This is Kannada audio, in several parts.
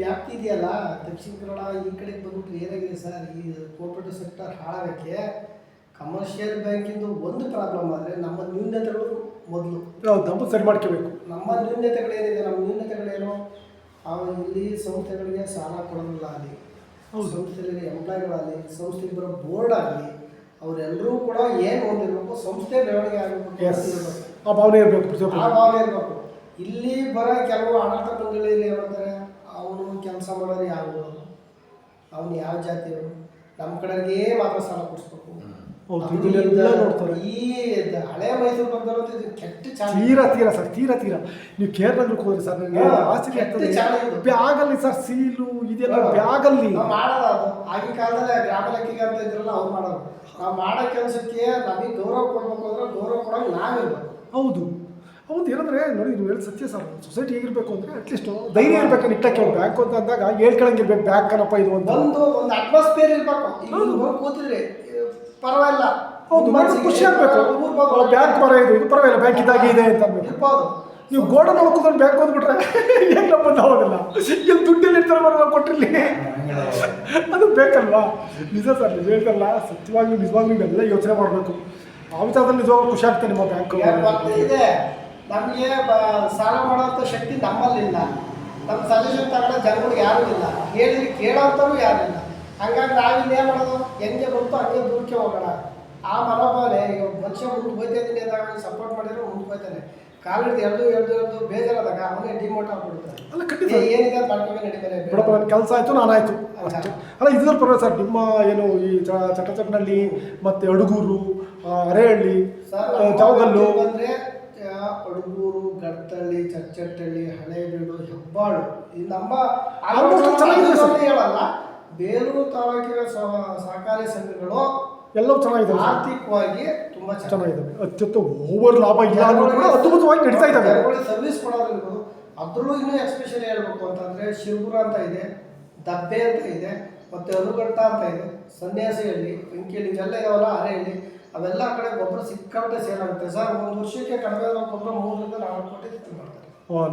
ವ್ಯಾಪ್ತಿ ಇದೆಯಲ್ಲ ದಕ್ಷಿಣ ಕನ್ನಡ ಈ ಕಡೆಗೆ ಬಂದ್ಬಿಟ್ಟು ಏನಾಗಿದೆ ಸರ್, ಈ ಕೋಆಪರೇಟಿವ್ ಸೆಕ್ಟರ್ ಹಾಳಾಗಕ್ಕೆ ಕಮರ್ಷಿಯಲ್ ಬ್ಯಾಂಕಿಂದು ಒಂದು ಪ್ರಾಬ್ಲಮ್ ಆದರೆ ನಮ್ಮ ನ್ಯೂನತೆಗಳು ಮೊದಲು ನಮ್ಮ ಸರಿ ಮಾಡ್ಕೋಬೇಕು. ನಮ್ಮ ನ್ಯೂನತೆಗಳೇನಿದೆ, ನಮ್ಮ ನ್ಯೂನತೆಗಳೇನು, ಇಲ್ಲಿ ಸಂಸ್ಥೆಗಳಿಗೆ ಸಾಲ ಕೊಡೋದಿಲ್ಲ ಆಗಲಿ, ಸಂಸ್ಥೆಗಳಿಗೆ ಎಂಪ್ಲಾಯ್ಗಳಾಗಲಿ, ಸಂಸ್ಥೆಗೆ ಬರೋ ಬೋರ್ಡ್ ಆಗಲಿ, ಅವರೆಲ್ಲರೂ ಕೂಡ ಏನು ಹೊಂದಿರಬೇಕು, ಸಂಸ್ಥೆ ಬೆಳವಣಿಗೆ ಆಗಬೇಕು, ಆ ಭಾವನೆ ಇರಬೇಕು. ಆ ಭಾವನೆ ಇರಬೇಕು. ಇಲ್ಲಿ ಬರೋ ಕೆಲವು ಆಡಳಿತ ಮಂಡಳಿಯಲ್ಲಿ ಏನು ಮಾಡ್ತಾರೆ, ಅವನು ಕೆಲಸ ಮಾಡೋರು ಯಾವ ಅವನು ಯಾವ ಜಾತಿಯವರು, ನಮ್ಮ ಕಡೆಗೆ ಮಾತ್ರ ಸಾಲ ಕೊಡಿಸ್ಬೇಕು. ಈ ಹಳೆ ಮೈಸೂರು ಬಂದವರು ಕೆಟ್ಟ ತೀರಾ ನೀವು ಕೇರಳಕ್ಕೆ ಹೋದ್ರಿ ಸರ್, ನನಗೆ ಆಶ್ಚರ್ಯ ಆಗ್ತದೆ. ಬ್ಯಾಗಲ್ಲಿ ಸರ್ ಸೀಲು ಇದೆಲ್ಲ ಬ್ಯಾಗಲ್ಲಿ ಮಾಡೋದು. ಅದು ಆಗಿನ ಕಾಲದಲ್ಲಿ ಗ್ರಾಮ ಲೆಕ್ಕಿಗೆ ಅಂತ ಇದ್ರಲ್ಲ ಅವ್ರು ಮಾಡೋದು. ನಾವು ಮಾಡೋ ಕೆಲಸಕ್ಕೆ ನಮಗೆ ಗೌರವ ಕೊಡ್ಬೇಕು ಅಂದ್ರೆ ಗೌರವ ಕೊಡೋಕೆ ನಾವಿರ್ಬೇಕು. ಹೌದು ಏನಂದ್ರೆ ನೋಡಿ, ನೀವು ಹೇಳಿ ಸತ್ಯ ಸರ್. ಸೊಸೈಟಿ ಹೇಗಿರ್ಬೇಕು ಅಂದ್ರೆ ಅಟ್ಲೀಸ್ಟ್ ಧೈರ್ಯ ಇರ್ಬೇಕು. ನಿಟ್ಟಕ್ಕೆ ಬ್ಯಾಂಕ್ ಅಂತ ಅಂದಾಗ ಹೇಳ್ಕೊಳಂಗಿರ್ಬೇಕು, ಬ್ಯಾಂಕ್ ಕನಪ್ಪ ಇದು ಅಂತ ಒಂದು ಅಟ್ಮಾಸ್ಫಿಯರ್ ಇರ್ಬೇಕು. ಈಗ ಕೂತಿದ್ರೆ ಪರವಾಗಿಲ್ಲ, ಹೌದು ಖುಷಿ ಆಗ್ಬೇಕು. ಬ್ಯಾಂಕ್ ಮರ ಇದು ಪರವಾಗಿಲ್ಲ, ಬ್ಯಾಂಕ್ ಇದಾಗೆ ಇದೆ ಅಂತ ಅನ್ಬೇಕು. ನೀವು ಗೋಡನ್ ಹೋಗ್ಕೊಂಡು ಬ್ಯಾಂಕ್ ಹೋಗ್ಬಿಟ್ರೆ ಏನು ಬಂದು ಹೋಗೋದಿಲ್ಲ. ಇಲ್ಲಿ ದುಡ್ಡಲ್ಲಿ ಇರ್ತಾರೆ ಬರೋಲ್ಲ ಕೊಟ್ಟಿರಲಿ, ಅದು ಬೇಕಲ್ವಾ? ನಿಜ ಸರ್, ನಿಜ ಹೇಳ್ತಲ್ಲ. ನಿಜವಾಗ್ಲೂ ಇವೆಲ್ಲ ಯೋಚನೆ ಮಾಡಬೇಕು. ಆ ವಿಚಾರದಲ್ಲಿ ನಿಜವಾಗ್ಲೂ ಖುಷಿ ಆಗ್ತದೆ. ನಿಮ್ಮ ಬ್ಯಾಂಕ್ ಇದೆ, ನಮಗೆ ಸಾಲ ಮಾಡೋಂಥ ಶಕ್ತಿ ನಮ್ಮಲ್ಲಿಲ್ಲ. ನಮ್ಮ ಸಜೆಷನ್ ತಗೊಳ್ಳೋ ಜನಗಳಿಗೆ ಯಾರೂ ಇಲ್ಲ, ಹೇಳಿದ್ರೆ ಕೇಳೋಂಥವ್ರು ಯಾರೂ ಇಲ್ಲ. ಹಂಗಾಗಿ ನಾವಿಲ್ಲಿ ಏನು ಮಾಡೋದು, ಹೆಂಗೆ ಬಂತು ಹಂಗೆ ದೂರಕ್ಕೆ ಹೋಗೋಣ. ಆ ಮನೋಭಾವನೆ ಈಗ ಮನುಷ್ಯ ಮುಂದೆ ಹೋಗ್ತಾಯಿದ್ದೀನಿ ಅಂದಾಗ ಸಪೋರ್ಟ್ ಮಾಡಿದ್ರೆ ಮುಂದೆ ಹೋಗ್ತಾನೆ. ಕಾಲಿಡ್ದು ಎಳ್ದು ಬೇಜಾರಾದಾಗ ಅವನೇ ಡಿಮೋಟ್ ಆಗ್ಬಿಡ್ತಾರೆ. ಅಲ್ಲ ಖಂಡಿತ ಏನಿದೆ ಮಾಡ್ಕೊಂಡು ನಡಿತಾರೆ, ಬಿಡಪ್ಪ ನನ್ನ ಕೆಲಸ ಆಯಿತು, ನಾನಾಯಿತು ಅಷ್ಟೇ. ಅಲ್ಲ ಇದ್ರಲ್ಲಿ ಪರವಾಗಿಲ್ಲ ಸರ್. ನಿಮ್ಮ ಏನು ಈ ಚಟ್ಟಚಟ್ಟನಹಳ್ಳಿ ಮತ್ತು ಅಡುಗೂರು, ಅರೇಹಳ್ಳಿ, ಜಾವಗಲ್ಲು ಅಂದರೆ ಅಡುಗೂರು, ಗಡ್ತಳ್ಳಿ, ಚಚ್ಚಟ್ಟಳ್ಳಿ, ಹಳೇಬೀಡು, ಹೆಬ್ಬಾಳು, ಈ ನಮ್ಮ ಹೇಳಲ್ಲ, ಬೇಲೂರು ತಾಲೂಕಿನ ಸಹಕಾರಿ ಸಂಘಗಳು ಎಲ್ಲವೂ ಚೆನ್ನಾಗಿದ್ದಾವೆ. ಆರ್ಥಿಕವಾಗಿ ತುಂಬಾ ಚೆನ್ನಾಗಿದ್ದಾವೆ. ಅತ್ಯಂತ ಓವರ್ ಲಾಭ ಇಲ್ಲ ಅದ್ಭುತವಾಗಿ ನಡೀತಾ ಇದ್ದಾವೆ. ಸರ್ವಿಸ್ ಕೊಡೋದಿರ್ಬೋದು. ಅದ್ರಲ್ಲೂ ಇನ್ನೂ ಎಕ್ಸ್ಪೆಷಲಿ ಹೇಳ್ಬೇಕು ಅಂತಂದ್ರೆ ಶಿರಪುರ ಅಂತ ಇದೆ, ದಬ್ಬೆ ಅಂತ ಇದೆ, ಮತ್ತೆ ಅನುಗಟ್ಟ ಅಂತ ಇದೆ, ಸನ್ಯಾಸಿಹಳ್ಳಿ, ವೆಂಕಿಹಳ್ಳಿ, ಇವೆಲ್ಲ ಇದಾವಲ್ಲ, ಅರೆಹಳ್ಳಿ, ಅವೆಲ್ಲ ಕಡೆ ಗೊಬ್ಬರ ಸಿಕ್ಕಾಪಟ್ಟೆ ಸೇಲ್ ಆಗುತ್ತೆ ಸರ್. ಒಂದು ವರ್ಷಕ್ಕೆ ಕಡಿಮೆ ಗೊಬ್ಬರ 3 ರಿಂದ 4 ಕೋಟಿ ಸೇಲ್ ಮಾಡ್ತಾರೆ.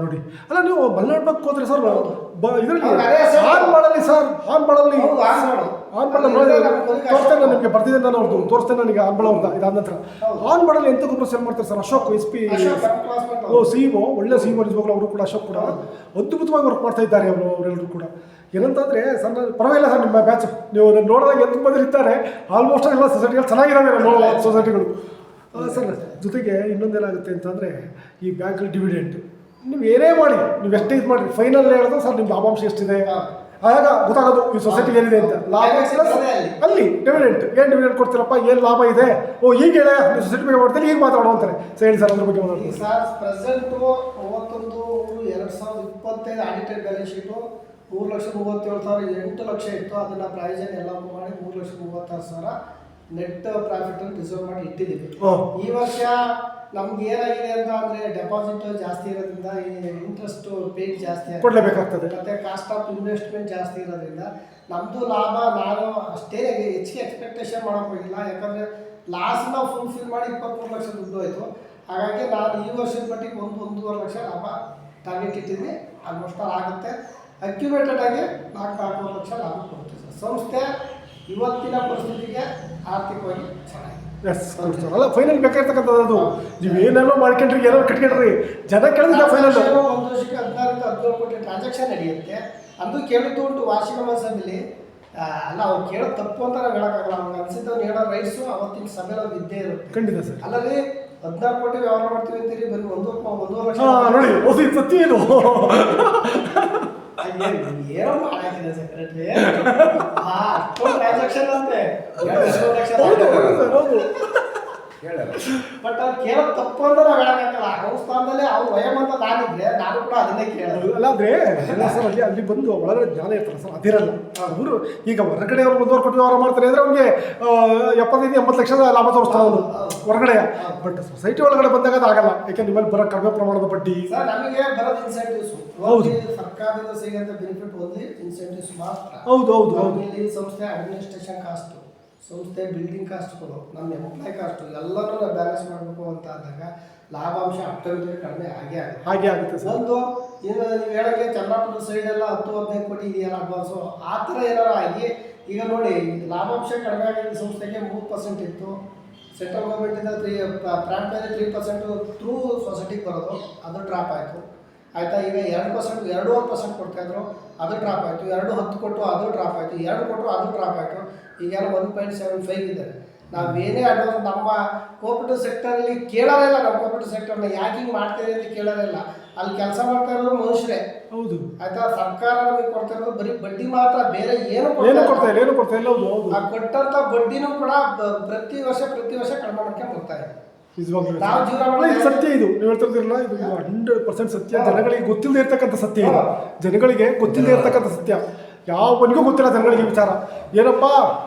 ನೋಡಿ, ಅಲ್ಲ ನೀವು ಮಲೆನಾಡು ಬಗ್ಗೆ ಹೋದ್ರೆ ಸರ್, ಇದರಲ್ಲಿ ಹಾನ್ಮಾಡಲ್ಲಿ ಸರ್, ಹಾನ್ಮಾಡಲ್ಲಿ ತೋರಿಸ್ತೇನೆ ನಿಮಗೆ, ಬರ್ತಿದ್ದೆ ನಾನು ಅವ್ರದ್ದು ತೋರಿಸ್ತೇನೆ ನನಗೆ. ಹಾನ್ಮಾಡ ಅವ್ರದ್ದು ಇದಾದ ನಂತರ ಹಾನ್ಮಾಡಲ್ಲಿ ಎಂತ ಗೊಬ್ಬರ ಸೇಲ್ ಮಾಡ್ತಾರೆ ಸರ್. ಅಶೋಕ್ SP CEO, ಒಳ್ಳೆ CEO ನಿಜವಾಗ್ಲೂ. ಅವರು ಕೂಡ ಅಶೋಕ್ ಕೂಡ ಅದ್ಭುತವಾಗಿ ವರ್ಕ್ ಮಾಡ್ತಾ ಇದ್ದಾರೆ. ಅವರೆಲ್ಲರೂ ಕೂಡ ಏನಂತಂದರೆ ಸಣ್ಣ ಪರವಾಗಿಲ್ಲ ಸರ್. ನಿಮ್ಮ ಬ್ಯಾಚ್ ನೀವು ನೋಡಿದಾಗ ಎಂತ ಮಂದಿ ಇರ್ತಾರೆ. ಆಲ್ಮೋಸ್ಟ್ ಎಲ್ಲ ಸೊಸೈಟಿಗಳು ಚೆನ್ನಾಗಿದ್ದಾವೆ ಸೊಸೈಟಿಗಳು ಸರ್. ಜೊತೆಗೆ ಇನ್ನೊಂದೇನಾಗುತ್ತೆ ಅಂತಂದರೆ, ಈ ಬ್ಯಾಂಕಲ್ಲಿ ಡಿವಿಡೆಂಟ್ ನೀವು ಏನೇ ಮಾಡಿ, ನೀವು ಎಷ್ಟೇ ಇದು ಮಾಡಿ, ಫೈನಲ್ ಹೇಳೋದು ಸರ್ ನಿಮ್ಮ ಲಾಭಾಂಶ ಎಷ್ಟಿದೆ ಆಗ ಗೊತ್ತಾಗೋದು ಈ ಸೊಸೈಟಿಗೆ ಏನಿದೆ ಅಂತ. ಲಾಭ ಅಲ್ಲಿ ಡಿವಿಡೆಂಟ್, ಏನು ಡಿವಿಡೆಂಟ್ ಕೊಡ್ತೀರಪ್ಪ, ಏನು ಲಾಭ ಇದೆ, ಈಗ ಹೇಳ ನೀವು ಸೊಸೈಟಿ ಬಗ್ಗೆ ಮಾಡ್ತೀರಿ, ಈಗ ಮಾತಾಡೋ ಅಂತಾರೆ. ಹೇಳಿ ಸರ್ ಅದ್ರ ಬಗ್ಗೆ ಮಾತಾಡ್ತೀವಿ sir. Present 31/3/2025 audited balance sheet 3,37,000, 8 lakh ಇತ್ತು. ಅದನ್ನು ಪ್ರಾವಿಷನ್ ಎಲ್ಲ ಮಾಡಿ 3,36,000 ನೆಟ್ ಪ್ರಾಫಿಟ್ ಅನ್ನು ರಿಸರ್ವ್ ಮಾಡಿ ಇಟ್ಟಿದ್ದೀವಿ. ಈ ವರ್ಷ ನಮ್ಗೆ ಏನಾಗಿದೆ ಅಂತ ಅಂದರೆ, ಡೆಪಾಸಿಟ್ ಜಾಸ್ತಿ ಇರೋದ್ರಿಂದ ಇಂಟ್ರೆಸ್ಟ್ ಪೇಡ್ ಜಾಸ್ತಿ ಕೊಡಲೇಬೇಕಾಗ್ತದೆ, ಮತ್ತು ಕಾಸ್ಟ್ ಆಫ್ ಇನ್ವೆಸ್ಟ್ಮೆಂಟ್ ಜಾಸ್ತಿ ಇರೋದ್ರಿಂದ ನಮ್ಮದು ಲಾಭ ನಾನು ಅಷ್ಟೇ ಹೆಚ್ಚಿಗೆ ಎಕ್ಸ್ಪೆಕ್ಟೇಷನ್ ಮಾಡೋಕೆ ಹೋಗಿಲ್ಲ. ಯಾಕಂದರೆ ಲಾಸ್ನ ಫುಲ್ಫಿಲ್ ಮಾಡಿ 23 ಲಕ್ಷ ದುಡ್ಡು ಆಯಿತು. ಹಾಗಾಗಿ ನಾನು ಈ ವರ್ಷದ ಮಟ್ಟಿಗೆ 1-1.5 ಲಕ್ಷ ಲಾಭ ಟಾರ್ಗೆಟ್ ಇಟ್ಟಿದ್ವಿ. ಆಲ್ಮೋಸ್ಟ್ ಆಗುತ್ತೆ. ಅಕ್ಯುರೇಟೆಡ್ ಆಗಿ 4-4 ಲಕ್ಷ ಲಾಭ ಕೊಡ್ತೀವಿ ಸರ್. ಸಂಸ್ಥೆ ಇವತ್ತಿನ ಪರಿಸ್ಥಿತಿಗೆ ಆರ್ಥಿಕವಾಗಿ ಚೆನ್ನಾಗಿದೆ. ಅಲ್ಲ ಫೈನಲ್ ಬೇಕಾಗಿರ್ತಕ್ಕಂಥದ್ದು. ಅದು ನೀವು ಏನೆಲ್ಲ ಮಾಡ್ಕೊಂಡ್ರಿ, ಏನೋ ಕಟ್ಕೊಂಡ್ರಿ, ಜನ ಕೇಳಿದ್ರೆ ಫೈನಲ್ 1 ವರ್ಷಕ್ಕೆ 16-17 ಕೋಟಿ ಟ್ರಾನ್ಸಾಕ್ಷನ್ ನಡೆಯುತ್ತೆ. ಅದು ಕೇಳಿದ್ದು ಉಂಟು ವಾರ್ಷಿಕ ಮಹೋತ್ಸವದಲ್ಲಿ. ಅಲ್ಲ ಅವ್ರು ಕೇಳೋದು ತಪ್ಪು ಅಂತ ನಾವು ಹೇಳೋಕ್ಕಾಗಲ್ಲ. ಅವ್ರಿಗೆ ಅನ್ಸಿದ್ದವ್ರು ಹೇಳೋ ರೈಟ್ಸು ಅವತ್ತಿನ ಸಭೆಯಲ್ಲಿ ಅವ್ರು ಇದ್ದೇ ಇರುತ್ತೆ. ಖಂಡಿತ ಸರ್. ಅಲ್ಲಲ್ಲಿ 14 ಕೋಟಿ ವ್ಯವಹಾರ ಮಾಡ್ತೀವಿ ಅಂತೀರಿ, ಬರೀ 1 ಲಕ್ಷ ನೋಡಿ ಹೊಸ ಸತ್ಯ ಏನು ಏನೋ ಮಾಡಾಕಿದೆ ಸೆಕ್ರೆಟರಿ. ಟ್ರಾನ್ಸಾಕ್ಷನ್ ಅಂತೆ ಬಟ್ ಅವ್ರು ಕೇಳೋದು ತಪ್ಪು ಅಂತ ನಾವು ಹೇಳಕ್ಕಾಗಲ್ಲ. ಅವ್ರ ಸ್ಥಾನದಲ್ಲಿ ಅವ್ರು ವಯಮಂತ ನಾನಿದ್ರೆ ನಾನು ಕೂಡ ಅದನ್ನೇ ಕೇಳೋದು. ಅಲ್ಲಾದ್ರೆ ಎಲ್ಲ ಸರ್ ಅಲ್ಲಿ ಬಂದು ಒಳಗಡೆ ಜ್ಞಾನ ಇರ್ತಾರೆ ಸರ್, ಅದಿರಲ್ಲ. ಅವರು ಈಗ ಹೊರಗಡೆ ಅವ್ರು 1.5 ಕೋಟಿ ವ್ಯವಹಾರ ಮಾಡ್ತಾರೆ ಅಂದರೆ ಅವ್ರಿಗೆ 75-80 ಲಕ್ಷದ ಲಾಭ ತೋರಿಸ್ತಾರೆ ಅವರು ಹೊರಗಡೆ. ಬಟ್ ಸೊಸೈಟಿ ಒಳಗಡೆ ಬಂದಾಗ ಅದು ಆಗಲ್ಲ. ಯಾಕೆ ನಿಮ್ಮಲ್ಲಿ ಬರೋ ಕಡಿಮೆ ಪ್ರಮಾಣದ ಬಡ್ಡಿ ಸರ್. ನಮಗೆ ಬರೋದು ಇನ್ಸೆಂಟಿವ್ಸ್. ಹೌದು, ಸರ್ಕಾರದಿಂದ ಸಿಗಂತ ಬೆನಿಫಿಟ್ ಓನ್ಲಿ ಇನ್ಸೆಂಟಿವ್ಸ್ ಮಾತ್ರ. ಹೌದು. ಇಲ್ಲಿ ಸಂಸ್ಥೆ ಅಡ್ಮಿನಿಸ್ಟ್ರೇಷನ್ ಕಾಸ್ಟು, ಸಂಸ್ಥೆ ಬಿಲ್ಡಿಂಗ್ ಕಾಸ್ಟ್ಗಳು, ನಮ್ಮ ಎಂಪ್ಲಾಯ್ ಕಾಸ್ಟು ಎಲ್ಲರೂ ನಾವು ಬ್ಯಾಲೆನ್ಸ್ ಮಾಡಬೇಕು ಅಂತ ಅಂದಾಗ ಲಾಭಾಂಶ ಆಟೋಮೆಟಿಕ್ ಕಡಿಮೆ ಹಾಗೆ ಆಗುತ್ತೆ. ಒಂದು ಇನ್ನು ನೀವು ಹೇಳೋಕ್ಕೆ ಚನ್ನಪಟ್ಟಣ ಸೈಡೆಲ್ಲ 10-15 ಕೋಟಿ ಇದೆಯಲ್ಲ ಅಡ್ವಾನ್ಸು, ಆ ಥರ ಏನಾರು ಆಗಿ ಈಗ ನೋಡಿ ಲಾಭಾಂಶ ಕಡಿಮೆ ಆಗಿದ್ದ ಸಂಸ್ಥೆಗೆ 3% ಇತ್ತು, ಸೆಂಟ್ರಲ್ ಗೌರ್ಮೆಂಟಿಂದ ಪ್ರಾಂಪ್ಟಲ್ಲಿ 3% ಥ್ರೂ ಸೊಸೈಟಿಗೆ ಬರೋದು, ಅದು ಡ್ರಾಪ್ ಆಯಿತು ಆಯಿತಾ. ಈಗ 2%, 2.5% ಕೊಡ್ತಾಯಿದ್ರು, ಅದು ಡ್ರಾಪ್ ಆಯಿತು. 2.10 ಕೊಟ್ಟು ಅದು ಡ್ರಾಪ್ ಆಯಿತು, 2 ಕೊಟ್ಟರು ಅದು ಡ್ರಾಪ್ ಆಯಿತು. ಈಗೆಲ್ಲ 1.75 ಇದೆ. ನಾವೇನೇ ಅಡ್ವಾನ್ಸ್ ನಮ್ಮ ಕೋಆಪರೇಟಿವ್ ಸೆಕ್ಟರಲ್ಲಿ ಕೇಳೋದೇ ಇಲ್ಲ. ನಮ್ಮ ಕೋಆಪರೇಟಿವ್ ಸೆಕ್ಟರ್ನ ಯಾಕೆ ಹಿಂಗೆ ಮಾಡ್ತೀರಿ ಅಂತ ಕೇಳೋದೇ ಇಲ್ಲ. ಅಲ್ಲಿ ಕೆಲಸ ಮಾಡ್ತಾ ಇರೋದು ಮನುಷ್ಯರೇ. ಹೌದು ಆಯ್ತಾ. ಸರ್ಕಾರ ನಮಗೆ ಕೊಡ್ತಾ ಇರೋದು ಬರೀ ಬಡ್ಡಿ ಮಾತ್ರ, ಬೇರೆ ಏನು ಕೊಡ್ತಾ ಇಲ್ಲ. ಆ ಕೊಟ್ಟಂತ ಬಡ್ಡಿನೂ ಕೂಡ ಪ್ರತಿ ವರ್ಷ ಕಡಿಮೆ ಮಾಡ್ಕೊಂಡು ಬರ್ತಾ ಇದೆ. ನಾವು ಜೀವನ ಇದು ಸತ್ಯ. ಇದು ನೀವು ಹೇಳ್ತಿರ್ತಿರಲ್ಲ, ಇದು 100% ಸತ್ಯ. ಜನಗಳಿಗೆ ಗೊತ್ತಿಲ್ಲದೆ ಇರ್ತಕ್ಕಂಥ ಸತ್ಯ ಇದು. ಜನಗಳಿಗೆ ಗೊತ್ತಿಲ್ಲದೆ ಇರ್ತಕ್ಕಂಥ ಸತ್ಯ. ಯಾವನಿಗೂ ಗೊತ್ತಿಲ್ಲ ಜನಗಳಿಗೆ ವಿಚಾರ. ಏನಪ್ಪ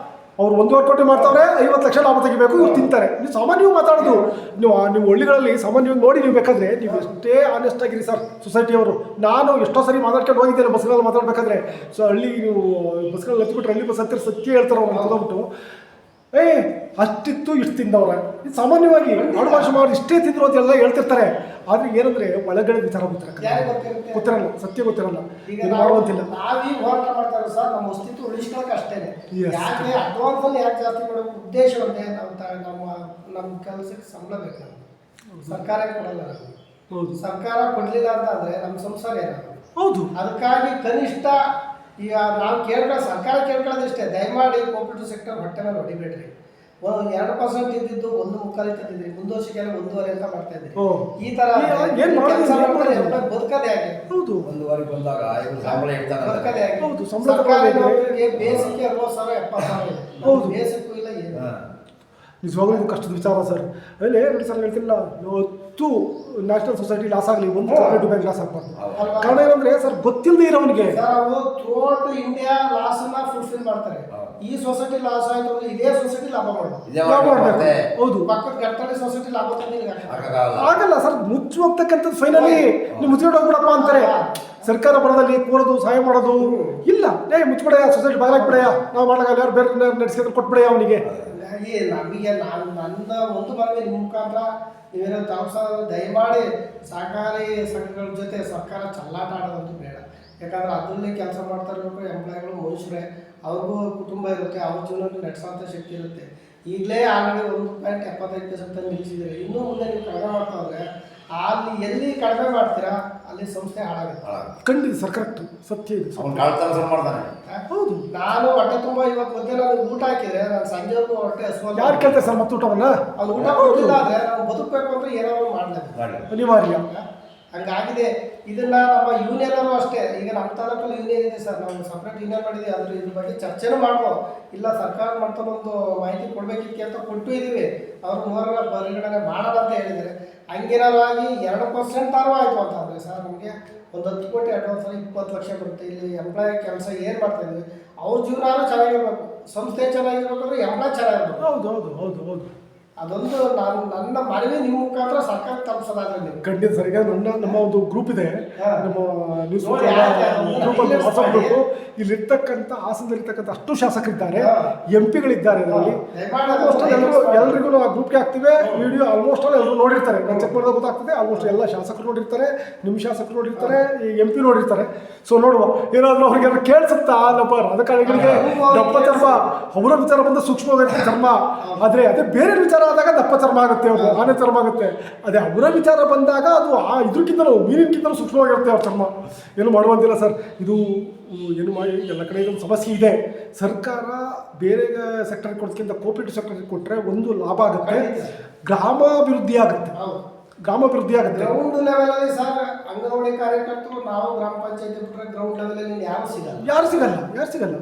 ಅವ್ರು 1.5 ಕೋಟಿ ಮಾಡ್ತಾವ್ರೆ, 50 ಲಕ್ಷ ಲಾಭ ತೆಗಿಬೇಕು, ಇವ್ರು ತಿಂತಾರೆ. ನೀವು ಸಾಮಾನ್ಯವಾಗಿ ಮಾತಾಡೋದು, ನೀವು ಹಳ್ಳಿಗಳಲ್ಲಿ ಸಾಮಾನ್ಯವಾಗಿ ನೋಡಿ, ನೀವು ಬೇಕಾದ್ರೆ ನೀವು ಎಷ್ಟೇ ಆನೆಸ್ಟ್ ಆಗಿರಿ ಸರ್ ಸೊಸೈಟಿಯವರು. ನಾನು ಎಷ್ಟೋ ಸರಿ ಮಾತಾಡ್ಕೊಂಡು ಹೋಗಿದ್ದೇನೆ ಬಸ್ಗಳಲ್ಲಿ ಮಾತಾಡ್ಬೇಕಾದ್ರೆ. ಸೊ ಹಳ್ಳಿ ನೀವು ಬಸ್ಗಳಲ್ಲಿ ಹಚ್ಬಿಟ್ರೆ ಹಳ್ಳಿ ಬಸ್ ಹತ್ತಿರ ಸತ್ಯ ಹೇಳ್ತಾರೆ ಅವ್ರು ಕೂತ್ಬಿಟ್ಟು, ಅಷ್ಟಿತ್ತು ಇಷ್ಟು ತಿಂದವ್ರೆ. ಇದು ಸಾಮಾನ್ಯವಾಗಿ ಆಡುಭಾಷೆ ಮಾಡಿ ಇಷ್ಟೇ ತಿಂದ್ರು ಅಂತೆಲ್ಲ ಹೇಳ್ತಿರ್ತಾರೆ. ಆದರೆ ಏನಂದ್ರೆ ಒಳಗಡೆ ವಿಚಾರ ಗೊತ್ತಿರಲ್ಲ, ಸತ್ಯ ಗೊತ್ತಿರಲ್ಲ, ಮಾಡುವಂತಿಲ್ಲ. ನಾವೀಗ ಹೋರಾಟ ಮಾಡ್ತಾ ಇರೋದು ಸರ್ ನಮ್ಮ ಅಸ್ತಿತ್ವ ಉಳಿಸ್ಕೊಳ್ಳೋಕೆ ಅಷ್ಟೇನೆ. ಯಾಕೆ ಅಡ್ವಾನ್ಸ್ ಅಲ್ಲಿ ಯಾಕೆ ಜಾಸ್ತಿ ಮಾಡೋಕೆ ಉದ್ದೇಶ ಒಂದೇ, ನಮ್ಮ ಕೆಲಸಕ್ಕೆ ಸಂಬಳ ಬೇಕು. ಸರ್ಕಾರ ಕೊಡಲ್ಲ. ಸರ್ಕಾರ ಕೊಡ್ಲಿಲ್ಲ ಅಂತ ಅಂದ್ರೆ ನಮ್ಮ ಸಂಸಾರ ಏನಾಗುತ್ತೆ. ಹೌದು. ಅದಕ್ಕಾಗಿ ಕನಿಷ್ಠ ಈಗ ನಾವು ಸರ್ಕಾರ ಕೇಳ್ಕೊಳ್ಳೋದಿಷ್ಟೇ, ದಯಮಾಡಿ ಕೋಆಪರೇಟಿವ್ ಸೆಕ್ಟರ್ ಹೊಟ್ಟೆ ಮೇಲೆ ಹೊಡಿಬೇಡ್ರಿ. 2% ಇದ್ದಿದ್ದು 1.25 ತಂದಿದ್ರಿ, ಮುಂದೆ ವರ್ಷಕ್ಕೆಲ್ಲ 1.5 ಅಂತ ಮಾಡ್ತಾ ಇದ್ರಿ. ಈ ತರ ಬದುಕದೇ ಆಗಿ ಬದುಕದೇ ಆಗಿ ಸರ್ಕಾರಿ ನೌಕರಿಗೆ ಬೇಸಿಕ್ 60,000-70,000 ಬೇಸಿಕ್ಕು ಇಲ್ಲ ಏನು. ನಿಜವಾಗ್ಲೂ ಇದು ಕಷ್ಟದ ವಿಚಾರ ಸರ್. ಅಲ್ಲಿ ನೋಡಿ ಸರ್, ಹೇಳ್ತಿಲ್ಲ 10 ನ್ಯಾಷನಲ್ ಸೊಸೈಟಿ ಲಾಸ್ ಆಗಲಿ, 1 ಕೋಆಪರೇಟಿವ್ ಬ್ಯಾಂಕ್ ಲಾಸ್ ಆಗ್ಬಾರ್ದು. ಕಾರಣ ಏನಂದ್ರೆ ಸರ್, ಗೊತ್ತಿಲ್ಲದೆ ಇರೋನಿಗೆ ಅವು ಥ್ರೂಔಟ್ ಇಂಡಿಯಾ ಲಾಸ್ ನ ಫುಲ್ಫಿಲ್ ಮಾಡ್ತಾರೆ. ಈ ಸೊಸೈಟಿ ಲಾಸ್ ಆಯ್ತು ಅಂದ್ರೆ ಇದೇ ಸೊಸೈಟಿ ಲಾಭ ಮಾಡಬೇಕು. ಹೌದು. ಪಕ್ಕದ ಗಟ್ಟಳೆ ಸೊಸೈಟಿ ಲಾಭ ಆಗಲ್ಲ ಸರ್. ಮುಚ್ಚಿ ಹೋಗ್ತಕ್ಕಂಥದ್ದು ಫೈನಲಿ ನೀವು ಮುಚ್ಚಿಕೊಂಡು ಹೋಗ್ಬಿಡಪ್ಪ ಅಂತಾರೆ. ಸರ್ಕಾರ ಬರೋದಲ್ಲಿ ಕೂರೋದು ಸಹಾಯ ಮಾಡೋದು ಇಲ್ಲ. ಮುಚ್ಚಿಬಿಡಯ್ಯ, ಸೊಸೈಟಿ ಬಾಗ್ಲಾಕ್ಬಿಡಯ್ಯ, ನಾವು ಮಾಡಲ್ಲ, ಯಾರು ಬೇರೆ ನಡೆಸಿದ್ರೆ ಕೊಟ್ಬಿಡಯ್ಯ ಅವನಿಗೆ. ನಮಗೆ ನನ್ನ ಒಂದು ಮನವಿ ನಿಮ್ಮ ಮುಖಾಂತರ ನೀವೇನೋ ದಯಮಾಡಿ ಸಹಕಾರಿ ಸಂಘಗಳ ಜೊತೆ ಸರ್ಕಾರ ಚಲ್ಲಾಟ ಆಡೋದಂತೂ ಬೇಡ. ಯಾಕಂದ್ರೆ ಅದರಲ್ಲಿ ಕೆಲಸ ಮಾಡ್ತಾ ಇರಬೇಕು ಎಂಪ್ಲಾಯ್ಗಳು, ಮನುಷ್ಯರೇ. ಅವ್ರಿಗೂ ಕುಟುಂಬ ಇರುತ್ತೆ, ಅವ್ರ ಜೀವನಕ್ಕೆ ನಡೆಸೋಂಥ ಶಕ್ತಿ ಇರುತ್ತೆ. ಈಗಲೇ ಆಲ್ರೆಡಿ 1.75% ನಿಲ್ಲಿಸಿದ್ದೀರಿ. ಇನ್ನೂ ಮುಂದೆ ನೀವು ಕಡಿಮೆ ಮಾಡ್ತಾ ಹೋದ್ರೆ ಅಲ್ಲಿ ಎಲ್ಲಿ ಕಡಿಮೆ ಮಾಡ್ತೀರಾ ಅಲ್ಲಿ ಸಂಸ್ಥೆ ಹಾಳಾಗುತ್ತೆ. ಖಂಡಿತ ಸರ್, ಕರೆಕ್ಟ್, ಸತ್ಯ ಇದೆ. ಹೌದು. ನಾನು ಹೊಟ್ಟೆ ತುಂಬ ಇವತ್ತು ಮಧ್ಯಾಹ್ನ ನಾನು ಊಟ ಹಾಕಿದ್ರೆ ನಾನು ಸಂಜೆವರೆಗೂ ಹೊಟ್ಟೆ ಹಸುವ. ಯಾರು ಕೇಳ್ತಾರೆ ಸರ್ ಮತ್ತೆ ಊಟವನ್ನ? ಅದು ಊಟ ಕೊಡಲಿಲ್ಲ ಆದರೆ ನಾವು ಬದುಕಬೇಕು ಅಂದ್ರೆ ಏನಾದ್ರು ಮಾಡಲೇಬೇಕು, ಅನಿವಾರ್ಯ. ಹಂಗಾಗಿದೆ. ಇದನ್ನ ನಮ್ಮ ಯೂನಿಯನ್ ಅಷ್ಟೇ. ಈಗ ನಮ್ಮ ತಾಲೂಕಲ್ಲಿ ಯೂನಿಯನ್ ಇದೆ ಸರ್, ನಾವು ಸಪ್ರೇಟ್ ಯೂನಿಯನ್ ಮಾಡಿದ್ದೀವಿ. ಅದ್ರ ಇದ್ರ ಬಗ್ಗೆ ಚರ್ಚೆನೂ ಮಾಡ್ಬೋದು. ಇಲ್ಲ ಸರ್ಕಾರ ಮಾಡ್ತಾರೆ ಒಂದು ಮಾಹಿತಿ ಕೊಡ್ಬೇಕಿತ್ತು ಅಂತ ಕೊಟ್ಟು ಇದ್ದೀವಿ. ಅವರು 100ರ ಪರಿಗಣನೆ ಮಾಡೋಣ ಅಂತ ಹೇಳಿದರೆ ಹಂಗೇನಾರು ಆಗಿ 2% ಆಯಿತು ಅಂತ ಅಂದರೆ ಸರ್ ನಮಗೆ ಒಂದು 10 ಕೋಟಿ ಅಡ್ವಾನ್ಸ್ 20 ಲಕ್ಷ ಬರುತ್ತೆ. ಇಲ್ಲಿ ಎಂಪ್ಲಾಯ್ ಕೆಲಸ ಏನು ಮಾಡ್ತಾ ಇದ್ವಿ, ಅವ್ರ ಜೀವನ ಚೆನ್ನಾಗಿರ್ಬೇಕು, ಸಂಸ್ಥೆ ಚೆನ್ನಾಗಿರ್ಬೇಕಂದ್ರೆ ಎಂಪ್ಲಾಯ್ ಚೆನ್ನಾಗಿರ್ಬೇಕು. ಹೌದು ಹೌದು ಹೌದು ಹೌದು. ಅದೊಂದು ನನ್ನ ಮನವಿ ನಿಮ್ಮ ಮುಖಾಂತರ ಸರ್ಕಾರ ತಲುಪಿಸೋದಾದ್ರೆ ನೀವು ಖಂಡಿತ ಸರ್. ಈಗ ನಮ್ಮ ಒಂದು ಗ್ರೂಪ್ ಇದೆ, ನಮ್ಮ ನ್ಯೂಸ್ ಗ್ರೂಪಲ್ಲಿ, ವಾಟ್ಸಪ್ ಗ್ರೂಪು. ಇಲ್ಲಿರ್ತಕ್ಕಂಥ ಹಾಸನದಲ್ಲಿರ್ತಕ್ಕಂಥ ಅಷ್ಟು ಶಾಸಕರಿದ್ದಾರೆ, MP ಗಳಿದ್ದಾರೆ. ಅದರಲ್ಲಿ ಎಲ್ರಿಗೂ ಆ ಗ್ರೂಪ್ಗೆ ಹಾಕ್ತಿವೆ ವಿಡಿಯೋ. ಆಲ್ಮೋಸ್ಟ್ ಆಲ್ ಎಲ್ಲರೂ ನೋಡಿರ್ತಾರೆ. ನಾನು ಚೆಕ್ ಮಾಡಿದಾಗ ಗೊತ್ತಾಗ್ತದೆ. ಆಲ್ಮೋಸ್ಟ್ ಎಲ್ಲ ಶಾಸಕರು ನೋಡಿರ್ತಾರೆ, ನಿಮ್ಮ ಶಾಸಕರು ನೋಡಿರ್ತಾರೆ, ಈ MP ನೋಡಿರ್ತಾರೆ. ಸೊ ನೋಡುವ, ಏನಾದರೂ ಅವ್ರಿಗೆ ಕೇಳಿಸುತ್ತಾ ನಂಬರ್. ಅದಕ್ಕೆ ದಪ್ಪ ಚರ್ಮ, ಅವರ ವಿಚಾರ ಬಂದ ಸೂಕ್ಷ್ಮವಾಗಿರುತ್ತೆ ಚರ್ಮ. ಆದರೆ ಅದೇ ಬೇರೆ ವಿಚಾರ ಆದಾಗ ದಪ್ಪ ಚರ್ಮ ಆಗುತ್ತೆ, ಅವರು ಆನೆ ಚರ್ಮ ಆಗುತ್ತೆ. ಅದೇ ಅವರ ವಿಚಾರ ಬಂದಾಗ ಅದು ಇದ್ರಕ್ಕಿಂತಲೂ ಮೀನಿನಕ್ಕಿಂತಲೂ ಸೂಕ್ಷ್ಮವಾಗಿರುತ್ತೆ ಅವ್ರ ಚರ್ಮ. ಏನು ಮಾಡುವಂತಿಲ್ಲ ಸರ್. ಇದು ಏನು ಮಾಡಿ ಎಲ್ಲ ಕಡೆ ಇದೊಂದು ಸಮಸ್ಯೆ ಇದೆ. ಸರ್ಕಾರ ಬೇರೆ ಸೆಕ್ಟರ್ಗೆ ಕೊಡೋದಕ್ಕಿಂತ ಕೋಆಪರೇಟಿವ್ ಸೆಕ್ಟರ್ಗೆ ಕೊಟ್ಟರೆ ಒಂದು ಲಾಭ ಆಗುತ್ತೆ, ಗ್ರಾಮಾಭಿವೃದ್ಧಿ ಆಗುತ್ತೆ. ಗ್ರಾಮಾಭಿವೃದ್ಧಿ ಆಗುತ್ತೆ. ಗ್ರೌಂಡ್ ಲೆವೆಲಲ್ಲಿ ಸರ್ ಅಂಗನವಾಡಿ ಕಾರ್ಯಕರ್ತರು ನಾವು ಗ್ರಾಮ ಪಂಚಾಯತಿ ಬಿಟ್ಟರೆ ಗ್ರೌಂಡ್ ಲೆವೆಲಲ್ಲಿ ಯಾರು ಸಿಗಲ್ಲ